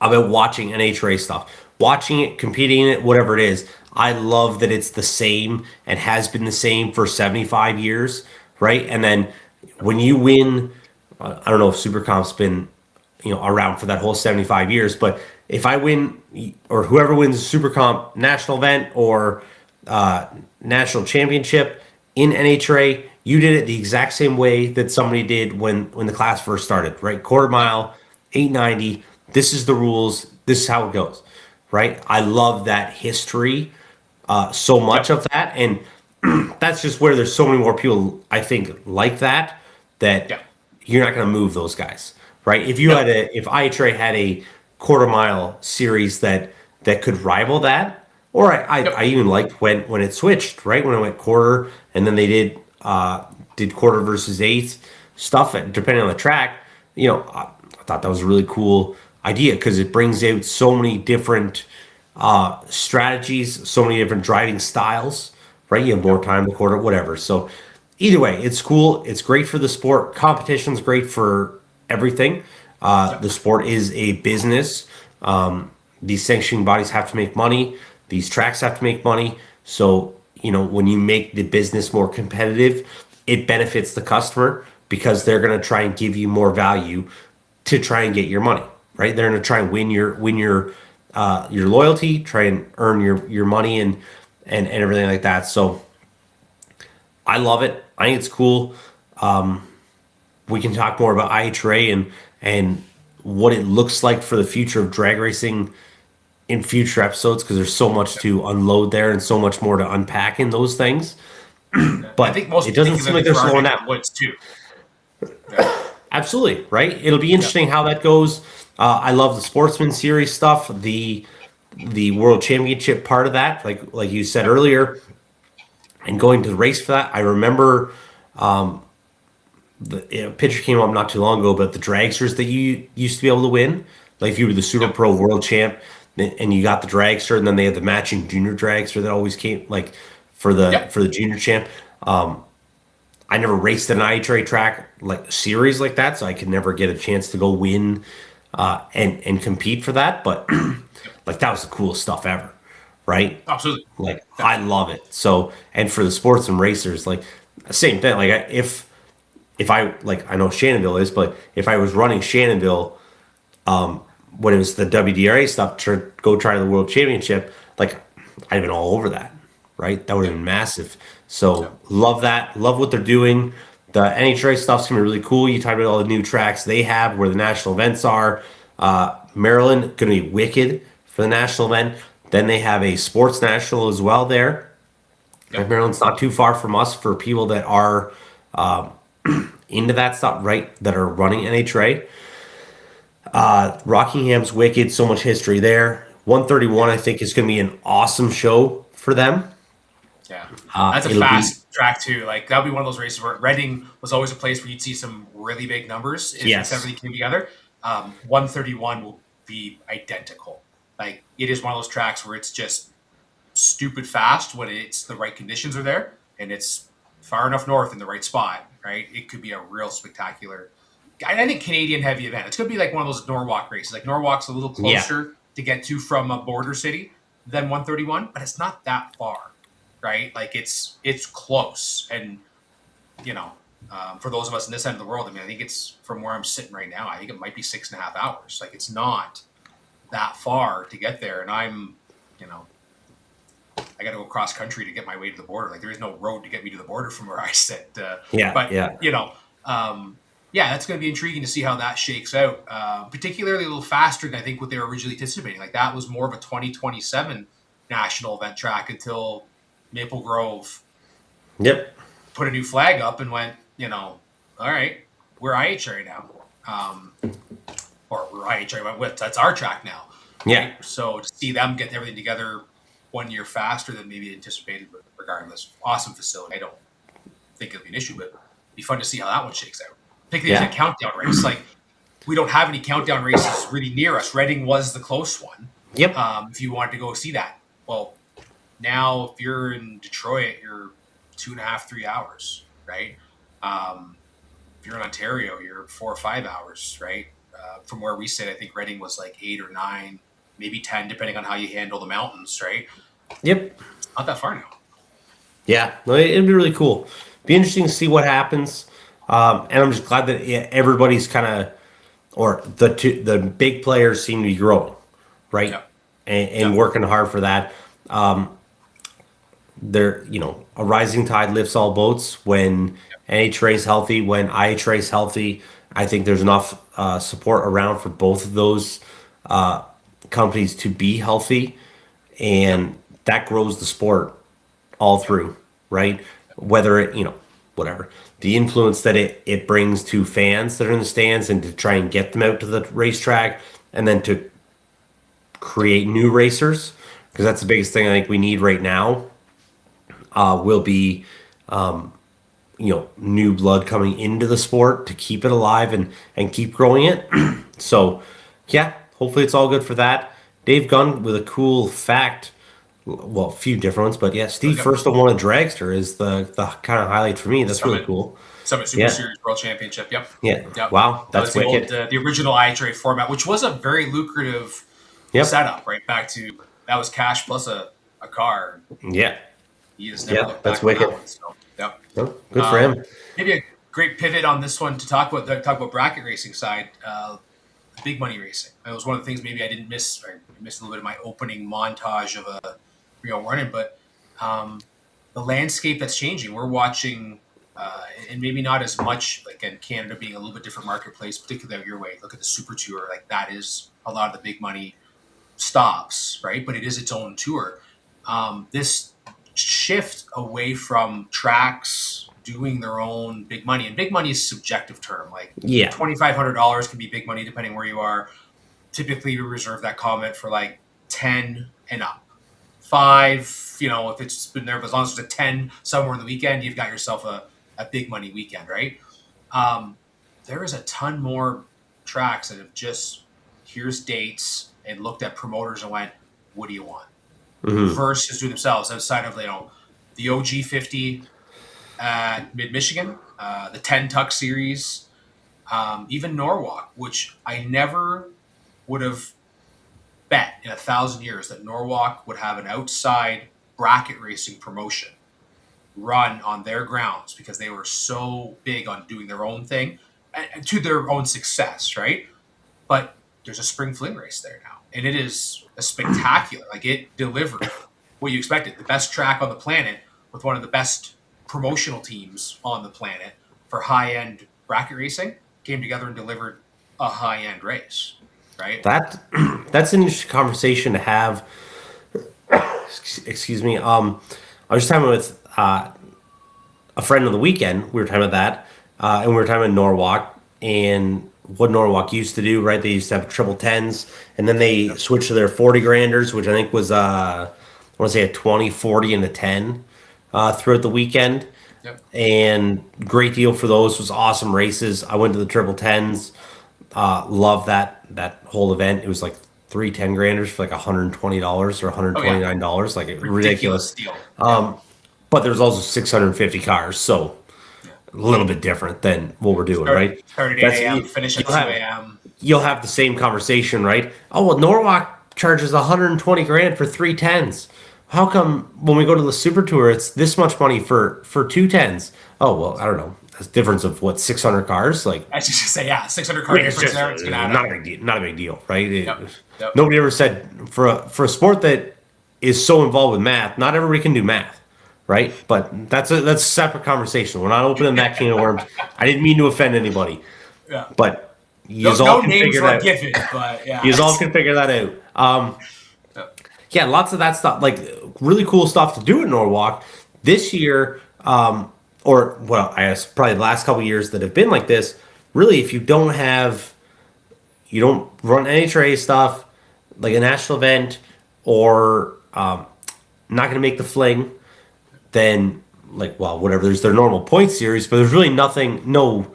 about watching NHRA stuff, watching it, competing in it, whatever it is. I love that it's the same and has been the same for 75 years, right? And then when you win, I don't know if Supercomp's been around for that whole 75 years, but if I win or whoever wins the Supercomp national event or national championship in NHRA, you did it the exact same way that somebody did when the class first started, right? Quarter mile, 890. This is the rules. This is how it goes, right? I love that history, so much of that, and that's just where there's so many more people I think like that Yeah. you're not going to move those guys, right? If you had if IHRA had a quarter mile series that could rival that, or I even liked when it switched, right? When it went quarter and then they did quarter versus eighth stuff, depending on the track. I thought that was a really cool idea because it brings out so many different strategies, so many different driving styles, right? You have more time to quarter, whatever. So either way, it's cool. It's great for the sport. Competition's great for everything. The sport is a business. These sanctioning bodies have to make money. These tracks have to make money. So, when you make the business more competitive, it benefits the customer because they're going to try and give you more value to try and get your money, right? They're going to try and win your loyalty, try and earn your money and everything like that. So I love it. I think it's cool. We can talk more about IHRA and what it looks like for the future of drag racing in future episodes because there's so much to unload there and so much more to unpack in those things. But I think most it doesn't seem like they're slowing down. Woods too. Absolutely, right? It'll be interesting how that goes. I love the Sportsman Series stuff, the World Championship part of that, like you said earlier, and going to the race for that. I remember the picture came up not too long ago, but the dragsters that you used to be able to win, like if you were the Super Pro World Champ and you got the dragster, and then they had the matching junior dragster that always came like for the junior champ. I never raced an IHRA track like series like that, so I could never get a chance to go win and compete for that. But like that was the coolest stuff ever, right? Absolutely. Like I love it. So and for the sports and racers, like same thing. Like if I like I know Shannonville is, but if I was running Shannonville, when it was the WDRA stuff to go try the World Championship, like I'd have been all over that, right? That would have been massive. So love that. Love what they're doing. The NHRA stuff's gonna be really cool. You talked about all the new tracks they have where the national events are. Maryland gonna be wicked for the national event. Then they have a sports national as well there. Yep. Maryland's not too far from us for people that are into that stuff, right? That are running NHRA. Rockingham's wicked. So much history there. 131, I think, is going to be an awesome show for them. Yeah, that's a fast track too. Like that'll be one of those races where Reading was always a place where you'd see some really big numbers if everything came together. 131 will be identical. Like it is one of those tracks where it's just stupid fast when it's the right conditions are there and it's far enough north in the right spot. Right, it could be a real spectacular. I think Canadian heavy event. It's going to be like one of those Norwalk races. Like Norwalk's a little closer to get to from a border city than 131, but it's not that far. Right? Like it's close. And for those of us in this end of the world, I mean, I think it's from where I'm sitting right now. I think it might be 6.5 hours. Like it's not that far to get there, and I got to go cross country to get my way to the border. Like there is no road to get me to the border from where I sit. But that's going to be intriguing to see how that shakes out. Particularly a little faster than I think what they were originally anticipating. Like that was more of a 2027 national event track until Maple Grove. Yep. Put a new flag up and went, all right, we're IHRA now. Or we're IHRA went with, that's our track now. Yeah. Right? So to see them get everything together 1 year faster than maybe anticipated, but regardless, awesome facility. I don't think it'll be an issue, but it'd be fun to see how that one shakes out. Particularly as a countdown race. Like we don't have any countdown races really near us. Reading was the close one. Yep. If you wanted to go see that. Well, now if you're in Detroit, you're 2.5, 3 hours, right? If you're in Ontario, you're 4 or 5 hours, right? From where we sit, I think Reading was like 8 or 9, maybe 10, depending on how you handle the mountains, right? Yep. It's not that far now. Yeah, no, it'd be really cool. Be interesting to see what happens. And I'm just glad that everybody's kind of, or the big players seem to be growing, right? Yep. And working hard for that. There, a rising tide lifts all boats. When NHRA is healthy, when IHRA is healthy, I think there's enough support around for both of those companies to be healthy, and that grows the sport all through, right? Whether it, whatever the influence that it brings to fans that are in the stands, and to try and get them out to the racetrack, and then to create new racers, because that's the biggest thing I think we need right now. Will be new blood coming into the sport to keep it alive and keep growing it. So yeah, hopefully it's all good for that. Dave Gunn with a cool fact, well, a few different ones, but yeah, Steve First won a dragster is the kind of highlight for me. That's really cool. Summit Super Series World Championship. Yep. Yeah. Wow, that's wicked. The original IHRA format, which was a very lucrative setup, right? Back to that was cash plus a car. Yeah. You just never look that's back wicked. on that one, so, Oh, good for him. Maybe a great pivot on this one to talk about bracket racing side, big money racing. It was one of the things maybe I didn't miss, or I missed a little bit of my opening montage of a running, but the landscape that's changing. We're watching, and maybe not as much, like in Canada being a little bit different marketplace, particularly out your way. Look at the Super Tour, like that is a lot of the big money stops, right? But it is its own tour. This shift away from tracks doing their own big money, and big money is a subjective term. Like $2,500 can be big money depending where you are. Typically, we reserve that comment for like 10 and up. 5, if it's been there, but as long as it's a 10 somewhere in the weekend, you've got yourself a big money weekend, right? There is a ton more tracks that have just, here's dates, and looked at promoters and went, what do you want? Versus do themselves outside of the OG 50 at Mid Michigan, the 10 Tuck Series, even Norwalk, which I never would have bet in 1,000 years that Norwalk would have an outside bracket racing promotion run on their grounds, because they were so big on doing their own thing and to their own success, right? But there's a spring fling race there now, and it is a spectacular. Like it delivered what you expected. The best track on the planet with one of the best promotional teams on the planet for high-end bracket racing came together and delivered a high-end race, right? That's an interesting conversation to have. Excuse me. I was just talking with a friend on the weekend. We were talking about that, and we were talking about Norwalk and what Norwalk used to do, right? They used to have triple tens, and then they switched to their 40 granders, which I think was, I want to say a 20, 40, and a 10 throughout the weekend. Yep. And great deal for those. Was awesome races. I went to the triple tens. Love that whole event. It was like 3 10 granders for like $120 or $129, like ridiculous deal. But there's also 650 cars, so a little bit different than what we're doing, right? Start at 8 a.m., finish at 2 a.m. You'll have the same conversation, right? Oh, well, Norwalk charges $120 grand for 3 10s. how come when we go to the Super Tour, it's this much money for 210s? Oh, well, I don't know. That's a difference of what, 600 cars? Like, I should just say, yeah, 600 I car mean, it's difference just there. It's gonna add not up. a big deal, not a big deal, right? Yep. Yep. Nobody ever said for a sport that is so involved with math, not everybody can do math, right? But that's a separate conversation. We're not opening that can of worms. I didn't mean to offend anybody, Yeah. but No, you all no can names figure were that. given, but yeah. You all can figure that out. Yep. Yeah, lots of that stuff, like really cool stuff to do at Norwalk this year. Or well, I guess probably the last couple of years that have been like this. Really, if you don't run NHRA stuff like a national event, or not going to make the fling, then like, well, whatever. There's their normal point series, but there's really nothing, no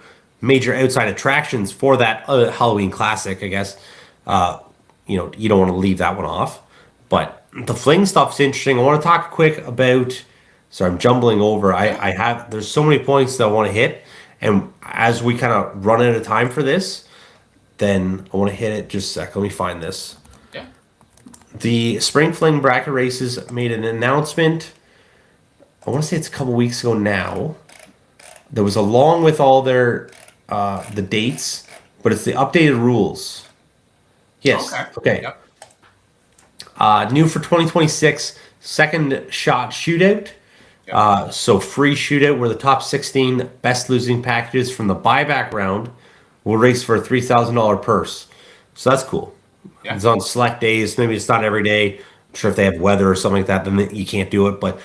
major outside attractions for that Halloween classic. I guess you don't want to leave that one off. But the fling stuff's interesting. I want to talk quick about. Sorry, I'm jumbling over. I have there's so many points that I want to hit, and as we kind of run out of time for this, then I want to hit it. Just a sec. Let me find this. Yeah. The Spring Fling bracket races made an announcement. I want to say it's a couple weeks ago now. That was along with all their the dates, but it's the updated rules. Yes. Okay. Okay. Yep. New for 2026, second shot shootout. Yep. So free shootout where the top 16 best losing packages from the buyback round will race for a $3,000 purse. So that's cool. Yeah. It's on select days. Maybe it's not every day. I'm sure if they have weather or something like that, then you can't do it. But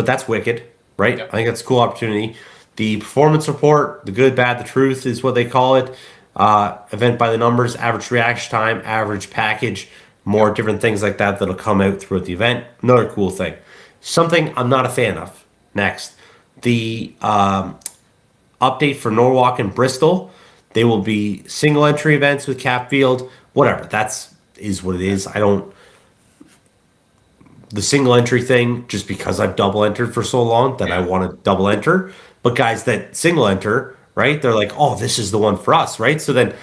that's wicked, right? Yep. I think that's a cool opportunity. The performance report, the good, bad, the truth is what they call it. Event by the numbers, average reaction time, average package, more different things like that that'll come out throughout the event. Another cool thing. Something I'm not a fan of. Next, the update for Norwalk and Bristol. They will be single entry events with cap field. Whatever. That's is what it is. I don't. The single entry thing, just because I've double entered for so long that I want to double enter. But guys that single enter, right? They're like, oh, this is the one for us, right? So then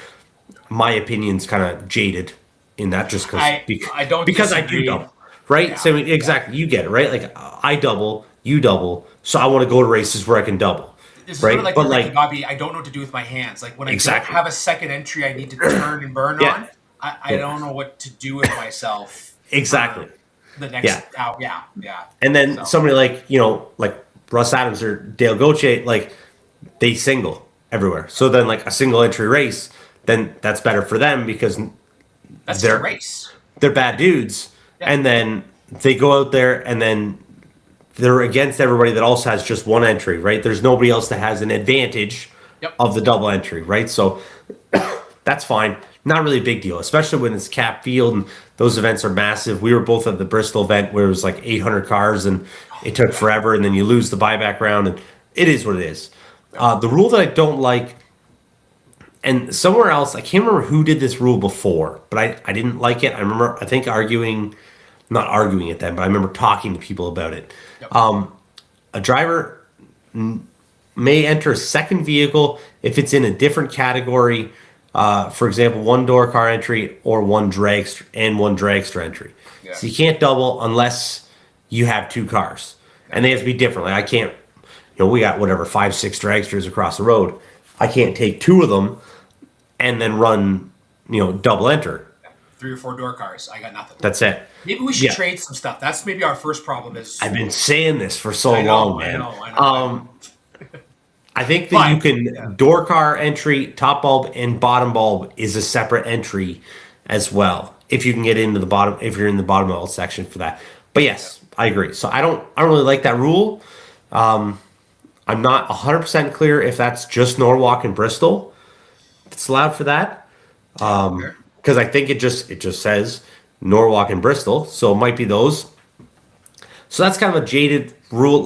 my opinion's kind of jaded in that just I don't because I do disagree. double, right? Yeah. So exactly, you get it, right? Like I double, you double, so I want to go to races where I can double, This is right? sort of like But the like Ricky Bobby. I don't know what to do with my hands. Like when I Exactly. don't have a second entry, I need to turn and burn Yeah. on. I don't know what to do with myself. Exactly. The next Yeah. out. Yeah. Yeah. And then So, somebody like like Russ Adams or Dale Gauthier, like they single everywhere. So then like a single entry race, then that's better for them because that's they're the race. they're bad dudes, Yeah. and then they go out there and then they're against everybody that also has just one entry, right? There's nobody else that has an advantage Yep. of the double entry, right? So that's fine. Not really a big deal, especially when it's cap field and those events are massive. We were both at the Bristol event where it was like 800 cars and it took forever, and then you lose the buyback round, and it is what it is. The rule that I don't like, and somewhere else, I can't remember who did this rule before, but I didn't like it. I remember, I think not arguing it then, but I remember talking to people about it. Yep. A driver may enter a second vehicle if it's in a different category. For example, one door car entry or one dragster entry. Yeah. So you can't double unless you have two cars, and they have to be different. Like I can't, we got whatever 5-6 dragsters across the road. I can't take two of them and then run, double enter. 3 or 4 door cars. I got nothing. That's it. Maybe we should Yeah. trade some stuff. That's maybe our first problem. Is I've been saying this for so I know, long, I man. know. I think that you But- can yeah. door car entry, top bulb, and bottom bulb is a separate entry as well. If you can get into the bottom, if you're in the bottom bulb section for that. But yes, I agree. So I don't really like that rule. I'm not 100% clear if that's just Norwalk and Bristol. It's allowed for that. Because I think it just says Norwalk and Bristol, so it might be those. So that's kind of a jaded rule,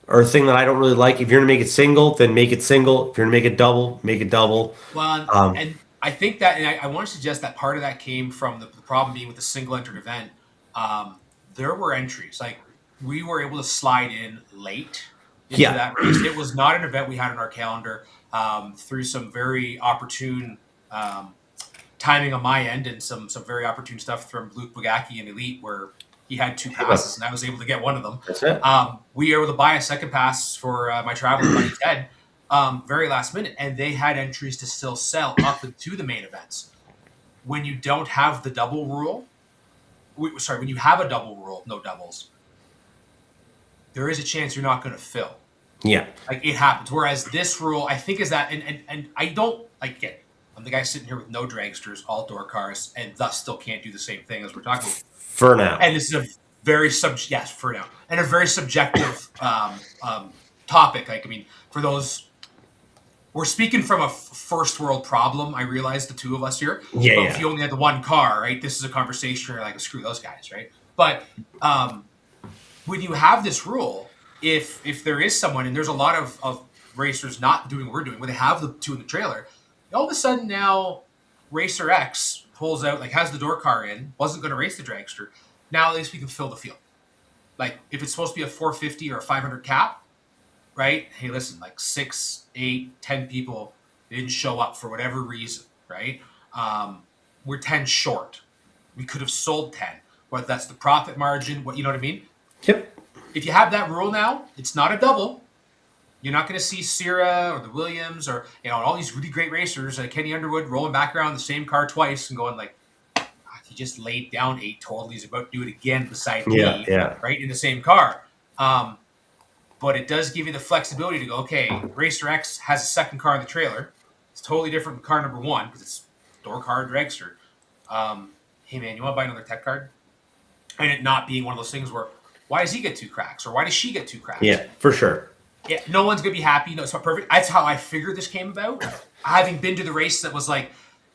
or a thing that I don't really like. If you're gonna make it single, then make it single. If you're gonna make it double, make it double. Well, and I think that, and I want to suggest that part of that came from the problem being with the single entered event. There were entries, like we were able to slide in late into Yeah. that race. It was not an event we had on our calendar through some very opportune timing on my end and some very opportune stuff from Luke Bugacki and Elite, where He had 2 passes, and I was able to get one of them. That's it. We were able to buy a second pass for my traveling buddy Ted, very last minute, and they had entries to still sell up into the main events. When you don't have the double rule, when you have a double rule, no doubles, there is a chance you're not going to fill. Yeah. Like, it happens. Whereas this rule, I think, is that, and I don't like it. I'm the guy sitting here with no dragsters, all door cars, and thus still can't do the same thing as we're talking about. For now. And this is a very for now, and a very subjective topic. Like, I mean, for those, we're speaking from a first world problem. I realize the two of us here. Yeah. But if you only had the one car, right? This is a conversation where, like, screw those guys, right? But when you have this rule, if there is someone, and there's a lot of racers not doing what we're doing, where they have the 2 in the trailer, all of a sudden now Racer X pulls out, like, has the door car in, wasn't going to race the dragster. Now at least we can fill the field. Like, if it's supposed to be a 450 or a 500 cap, right? Hey, listen, like 6, 8, 10 people didn't show up for whatever reason, right? We're 10 short. We could have sold 10. Whether that's the profit margin, what, you know what I mean? Yep. If you have that rule now, it's not a double. You're not going to see Sierra or the Williams or, you know, all these really great racers like Kenny Underwood rolling back around the same car twice and going like, he just laid down 8 totally. He's about to do it again beside me, right, in the same car. But it does give you the flexibility to go, okay, Racer X has a second car in the trailer. It's totally different from car number 1 because it's door car dragster. Hey, man, you want to buy another tech card? And it not being one of those things where, why does he get 2 cracks or why does she get 2 cracks? Yeah, for sure. Yeah, no one's going to be happy. No, it's not perfect. That's how I figured this came about. Having been to the race that was like,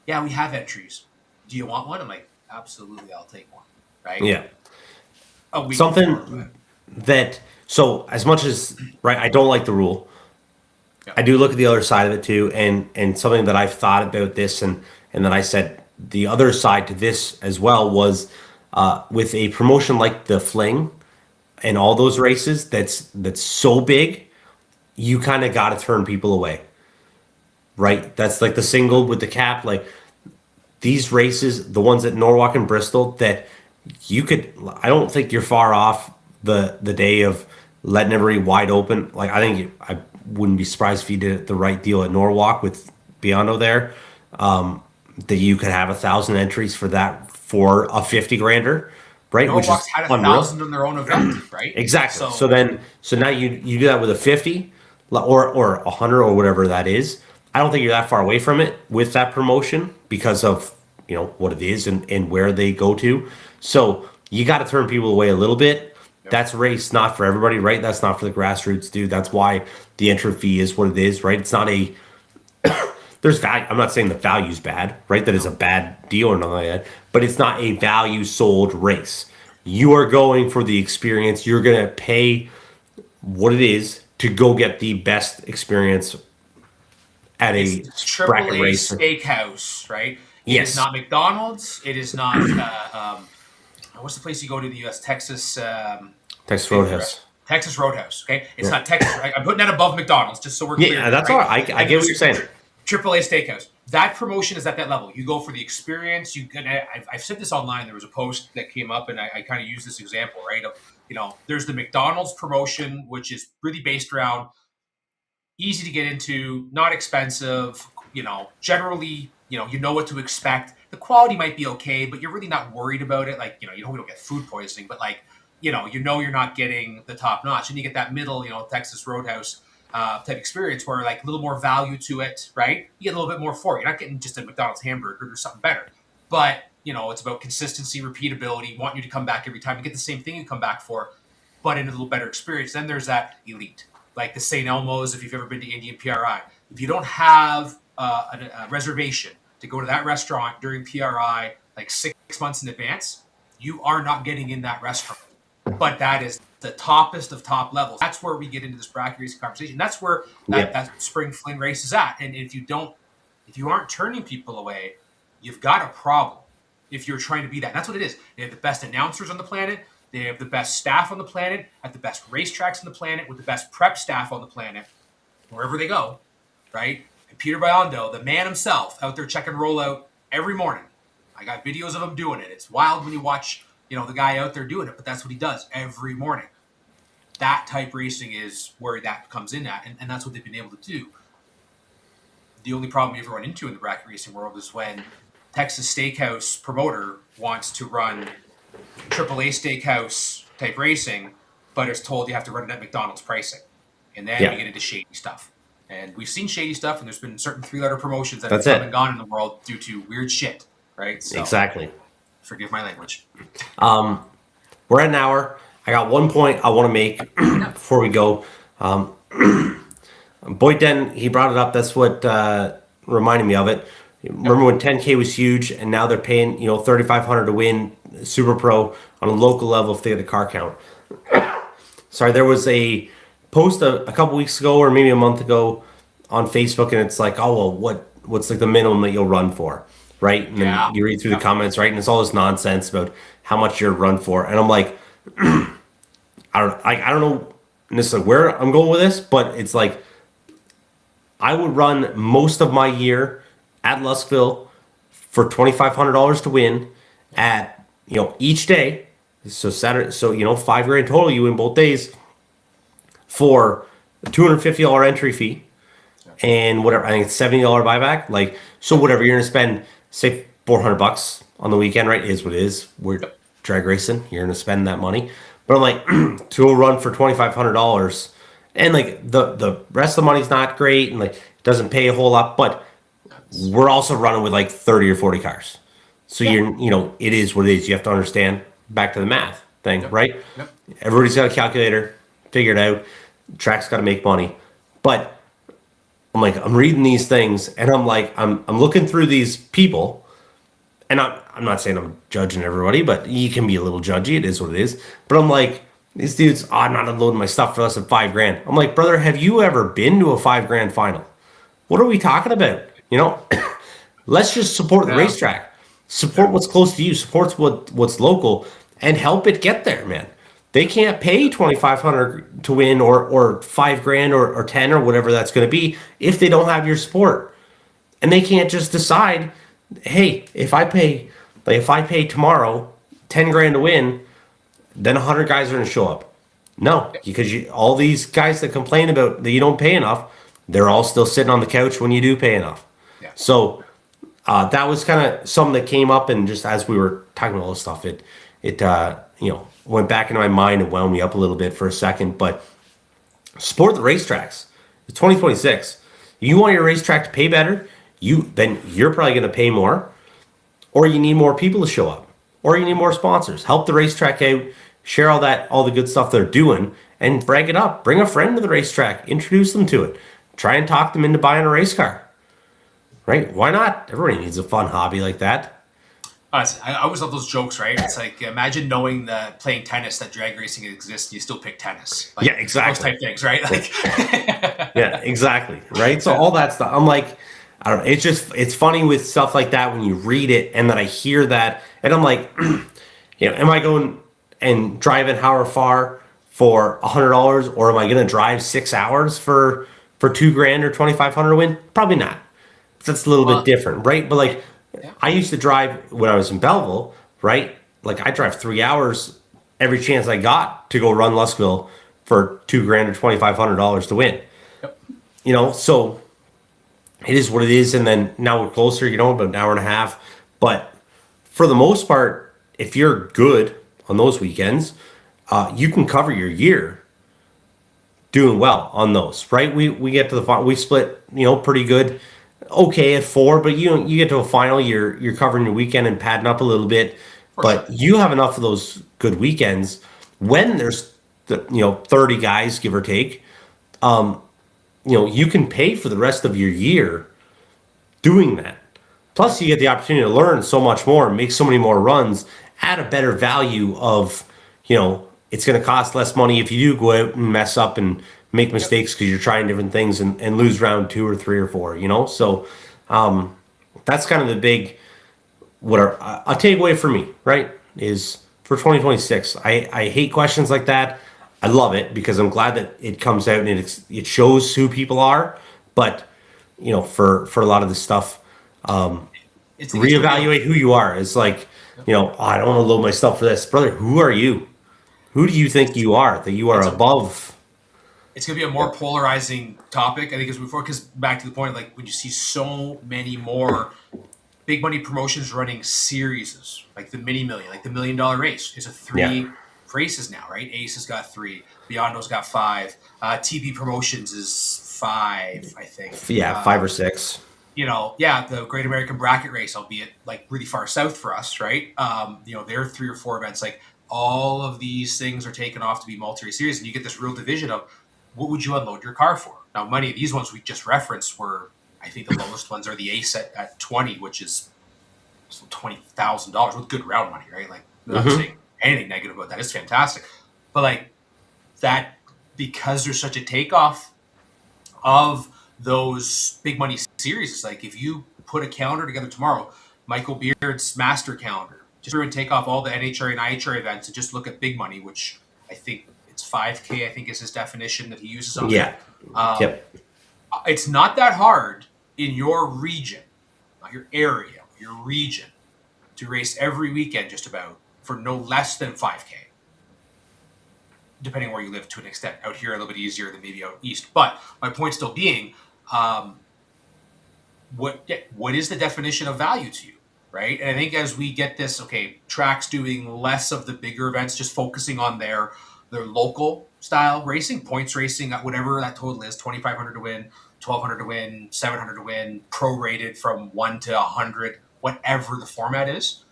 yeah, we have entries. Do you want one? I'm like, absolutely, I'll take one. Right? Yeah. Something that, so as much as, right, I don't like the rule, yeah. I do look at the other side of it too, and something that I've thought about this, and then I said the other side to this as well was with a promotion like the Fling and all those races that's so big, you kind of got to turn people away, right? That's like the single with the cap, like these races, the ones at Norwalk and Bristol, that you could, I don't think you're far off the day of letting everybody wide open. Like, I think I wouldn't be surprised if you did the right deal at Norwalk with Biondo there, that you could have 1,000 entries for that for a 50 grander, right? Norwalk's had 1,000 in their own event, right? Exactly. So now you do that with a 50 or 100 or whatever that is. I don't think you're that far away from it with that promotion because of, you know, what it is and where they go to. So you got to turn people away a little bit. Yep. That's race not for everybody, right? That's not for the grassroots dude. That's why the entry fee is what it is, right? It's not a there's value. I'm not saying the value's bad, right? That is a bad deal or nothing like that, but it's not a value sold race. You are going for the experience. You're going to pay what it is to go get the best experience at a bracket race. Steakhouse, right? Yes. It is not McDonald's. It is not, what's the place you go to the U.S.? Texas Roadhouse. Texas Roadhouse, okay? It's not Texas. Right? I'm putting that above McDonald's just so we're clear. Yeah, that's right? All right. I get what you're saying. AAA Steakhouse. That promotion is at that level. You go for the experience. I've said this online. There was a post that came up, and I kind of use this example, right? Of, you know, there's the McDonald's promotion, which is really based around easy to get into, not expensive, you know, generally, you know what to expect. The quality might be okay, but you're really not worried about it. Like, you know, we don't get food poisoning, but like, you know you're not getting the top notch. And you get that middle, you know, Texas Roadhouse type experience where like a little more value to it, right? You get a little bit more for it. You're not getting just a McDonald's hamburger or something better. But, you know, it's about consistency, repeatability, want you to come back every time. You get the same thing you come back for, but in a little better experience. Then there's that elite, like the St. Elmo's, if you've ever been to Indian PRI. If you don't have a reservation to go to that restaurant during PRI like 6 months in advance, you are not getting in that restaurant. But that is the toppest of top levels. That's where we get into this bracket racing conversation. That's where that spring fling race is at. And if you aren't turning people away, you've got a problem if you're trying to be that. And that's what it is. They have the best announcers on the planet. They have the best staff on the planet, at the best racetracks on the planet, with the best prep staff on the planet, wherever they go, right? And Peter Biondo, the man himself, out there checking rollout every morning. I got videos of him doing it. It's wild when you watch the guy out there doing it, but that's what he does every morning. That type racing is where that comes in at, and that's what they've been able to do. The only problem you ever run into in the bracket racing world is when Texas Steakhouse promoter wants to run AAA Steakhouse type racing, but is told you have to run it at McDonald's pricing, and then we get into shady stuff. And we've seen shady stuff, and there's been certain 3-letter promotions that have come and gone in the world due to weird shit, right? So, exactly. Forgive my language. We're at an hour. I got one point I want to make before we go. Boyd Den, he brought it up. That's what reminded me of it. Remember when 10K was huge, and now they're paying $3,500 to win Super Pro on a local level if they get a car count. Sorry, there was a post a couple weeks ago or maybe a month ago on Facebook, and it's like, oh well, what's like the minimum that you'll run for, right? And then you read through the comments, right, and it's all this nonsense about how much you're run for, and I'm like, I don't know necessarily where I'm going with this, but it's like I would run most of my year at Luskville for $2,500 to win at each day. So Saturday, so $5,000 total. You win both days for a $250 entry fee and whatever. I think it's $70 buyback. Like, so whatever you're gonna spend, say $400 on the weekend, right? Is what it is. We're drag racing. You're gonna spend that money. But I'm like, to a run for $2,500, and like the rest of the money's not great, and like it doesn't pay a whole lot. But we're also running with like 30 or 40 cars, so it is what it is. You have to understand. Back to the math thing, right? Yep. Everybody's got a calculator, figure it out. Track's got to make money, but I'm reading these things, and I'm looking through these people. And I'm not saying I'm judging everybody, but you can be a little judgy. It is what it is. But I'm like, these dudes, I'm not unloading my stuff for less than $5,000. I'm like, brother, have you ever been to a $5,000 final? What are we talking about? Let's just support the racetrack. Support what's close to you. Support what's local, and help it get there, man. They can't pay $2,500 to win or $5,000 or 10 or whatever that's going to be if they don't have your support, and they can't just decide, hey, if I pay tomorrow $10,000 to win, then 100 guys are going to show up. No, because all these guys that complain about that you don't pay enough, they're all still sitting on the couch when you do pay enough. Yeah. So that was kind of something that came up, and just as we were talking about all this stuff, it went back into my mind and wound me up a little bit for a second. But support the racetracks. It's 2026. You want your racetrack to pay better, then you're probably going to pay more, or you need more people to show up, or you need more sponsors. Help the racetrack out, share all the good stuff they're doing, and brag it up. Bring a friend to the racetrack, introduce them to it, try and talk them into buying a race car. Right? Why not? Everybody needs a fun hobby like that. I always love those jokes, right? It's like, imagine knowing that playing tennis, that drag racing exists, you still pick tennis. Like, yeah, exactly. Those type things, right? Like, yeah, exactly. Right. So all that stuff, I'm like, I don't know. It's funny with stuff like that when you read it, and then I hear that, and I'm like, am I going and driving however far for $100, or am I going to drive 6 hours for $2,000 or $2,500 to win? Probably not. That's a little bit different, right? But like, I used to drive when I was in Belleville, right? Like I drive 3 hours every chance I got to go run Luskville for $2,000 or $2,500 to win. Yep. So it is what it is. And then now we're closer, about an hour and a half. But for the most part, if you're good on those weekends, you can cover your year doing well on those, right? We get to we split, pretty good. Okay at 4, but you get to a final, you're covering your weekend and padding up a little bit, but you have enough of those good weekends when there's 30 guys, give or take. You can pay for the rest of your year doing that. Plus, you get the opportunity to learn so much more, make so many more runs at a better value of, it's going to cost less money if you do go out and mess up and make mistakes because you're trying different things and lose round 2 or 3 or 4, So that's kind of the big, a takeaway for me, right, is for 2026. I hate questions like that. I love it because I'm glad that it comes out and it shows who people are. But, for a lot of this stuff, reevaluate who you are. It's like, You know, "Oh, I don't want to load myself for this, brother. Who are you? Who do you think you are? That you are It's a above? it's gonna be a more polarizing topic, I think, as before. Because back to the point, like when you see so many more big money promotions running series, like the mini million, like the $1 million race, is a Yeah, three races now, right? Ace has got three, Beyondo's got five, TB Promotions is five, I think. yeah, 5 or 6. Yeah, the Great American Bracket Race, albeit like really far south for us, right? There are 3 or 4 events. Like all of these things are taken off to be multi-race series, and you get this real division of what would you unload your car for? Now, many of these ones we just referenced were, I think, the lowest ones are the Ace at 20, which is $20,000 with good round money, right? Like, I'm not saying anything negative about that. It's fantastic, but like that, because there's such a takeoff of those big money series. It's like if you put a calendar together tomorrow, Michael Beard's master calendar, just through and take off all the NHRA and IHRA events and just look at big money, which I think it's 5K, I think is his definition that he uses on Yeah. it. Yep. It's not that hard in your region, not your area, your region, to race every weekend just about for no less than 5K. Depending where you live to an extent. Out here, a little bit easier than maybe out east. But my point still being, what is the definition of value to you, right? And I think as we get this, okay, tracks doing less of the bigger events, just focusing on their local style racing, points racing, whatever that total is, 2,500 to win, 1,200 to win, 700 to win, prorated from 1 to 100, whatever the format is.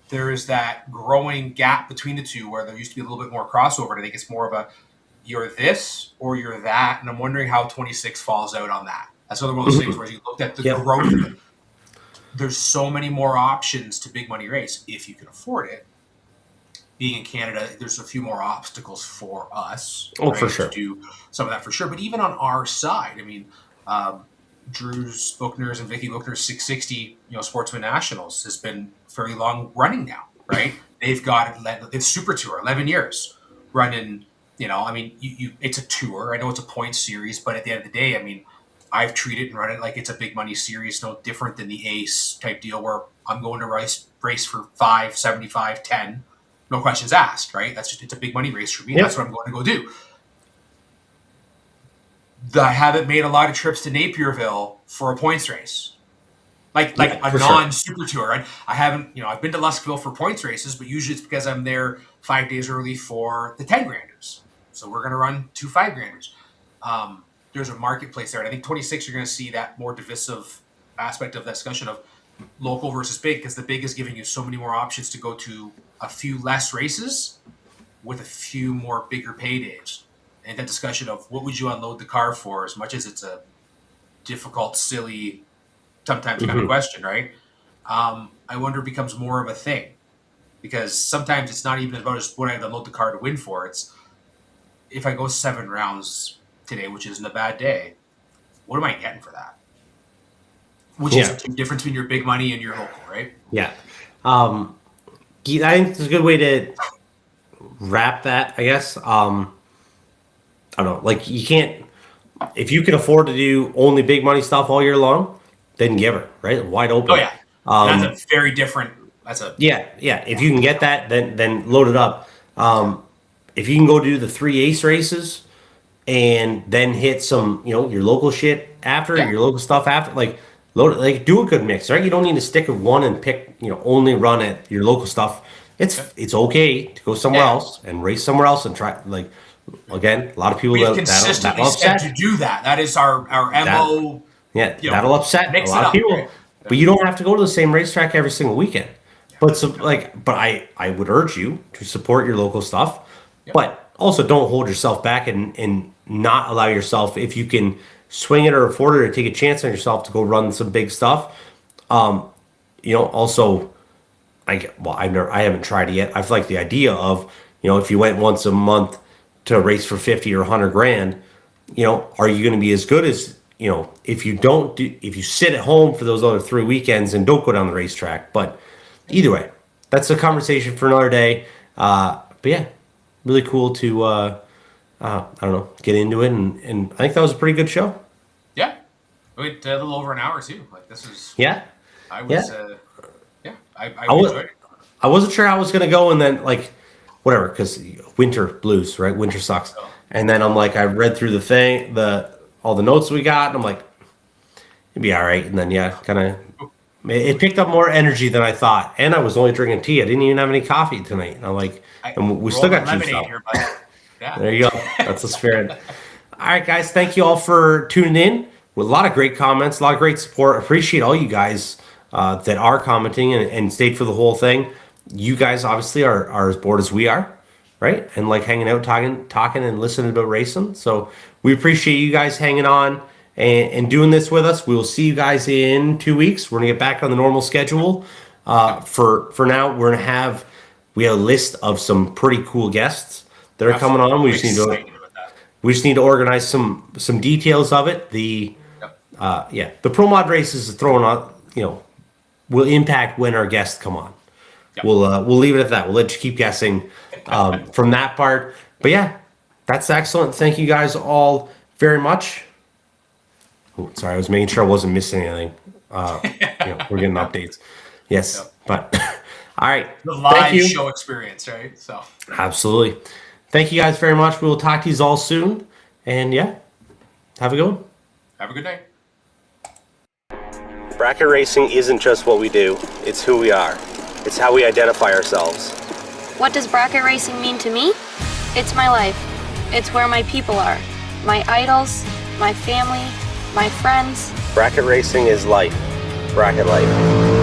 There is that growing gap between the two where there used to be a little bit more crossover. And I think it's more of a you're this or you're that. And I'm wondering how 26 falls out on that. That's another one of those things where you looked at the growth of it. There's so many more options to big money race if you can afford it. Being in Canada, there's a few more obstacles for us. Oh, for sure. To do some of that for sure. But even on our side, I mean, Drew's Bookner's and Vicky Bookner's 660, Sportsman Nationals has been fairly long running now, right? They've got it's Super Tour, 11 years running. It's a tour. I know it's a point series, but at the end of the day, I mean, I've treated and run it like it's a big money series, no different than the Ace type deal where I'm going to race for 5, 75, 10, no questions asked, right? It's a big money race for me. Yep. That's what I'm going to go do. I haven't made a lot of trips to Napierville for a points race. Like a non-super tour, right? I haven't, I've been to Luskville for points races, but usually it's because I'm there 5 days early for the 10 granders. So we're going to run 2 5 granders. There's a marketplace there. And I think 26, you're going to see that more divisive aspect of that discussion of local versus big, because the big is giving you so many more options to go to a few less races with a few more bigger paydays. And that discussion of what would you unload the car for, as much as it's a difficult, silly, sometimes kind of question, right? I wonder becomes more of a thing, because sometimes it's not even about just what I unload the car to win for. It's if I go 7 rounds today, which isn't a bad day, what am I getting for that? Which is the difference between your big money and your local, right? Yeah. I think it's a good way to wrap that, I guess. I don't know. Like, you can't, if you can afford to do only big money stuff all year long, then give her, right? Wide open. Oh, yeah. That's a very different, Yeah. If you can get that, then load it up. If you can go do the 3 Ace races and then hit some, your local shit after, your local stuff after, load it, do a good mix, right? You don't need to stick with one and pick, only run at your local stuff. It's okay to go somewhere else and race somewhere else and try, again, a lot of people we've consistently said to do that. That is our MO. That'll upset a lot of people. Right? But you don't have to go to the same racetrack every single weekend. But I would urge you to support your local stuff, but also don't hold yourself back and not allow yourself, if you can swing it or afford it or take a chance on yourself, to go run some big stuff. Also, I haven't tried it yet. I've liked the idea of, if you went once a month to race for 50 or 100 grand, are you going to be as good as, if you sit at home for those other 3 weekends and don't go down the racetrack? But either way, that's a conversation for another day. But yeah, really cool to, I don't know, get into it. And I think that was a pretty good show. Yeah. We went a little over an hour too. This is, yeah. I was, I enjoyed it. I wasn't sure how I was gonna go, and then like whatever, because winter blues, right? Winter sucks. And then I'm like, I read through all the notes we got, and I'm like, it'd be all right. And then yeah, kind of it picked up more energy than I thought, and I was only drinking tea. I didn't even have any coffee tonight. And I'm like, and we still got juice lemonade out. here, bud. Yeah. There you go. That's the spirit. All right, guys. Thank you all for tuning in. With a lot of great comments, a lot of great support. Appreciate all you guys that are commenting and stayed for the whole thing. You guys obviously are as bored as we are, right? And like hanging out, talking, and listening about racing. So we appreciate you guys hanging on and doing this with us. We will see you guys in 2 weeks. We're gonna get back on the normal schedule. For now, we have a list of some pretty cool guests that are coming on. We just need to organize some details of it. The pro mod races is throwing on, will impact when our guests come on. Yep. We'll leave it at that. We'll let you keep guessing from that part. But yeah, that's excellent. Thank you guys all very much. Oh, sorry, I was making sure I wasn't missing anything. We're getting updates. Yes, yep. But all right. The live show experience, right? So absolutely. Thank you guys very much. We will talk to you all soon. And yeah, have a good one. Have a good night. Bracket racing isn't just what we do, it's who we are. It's how we identify ourselves. What does bracket racing mean to me? It's my life. It's where my people are. My idols, my family, my friends. Bracket racing is life. Bracket life.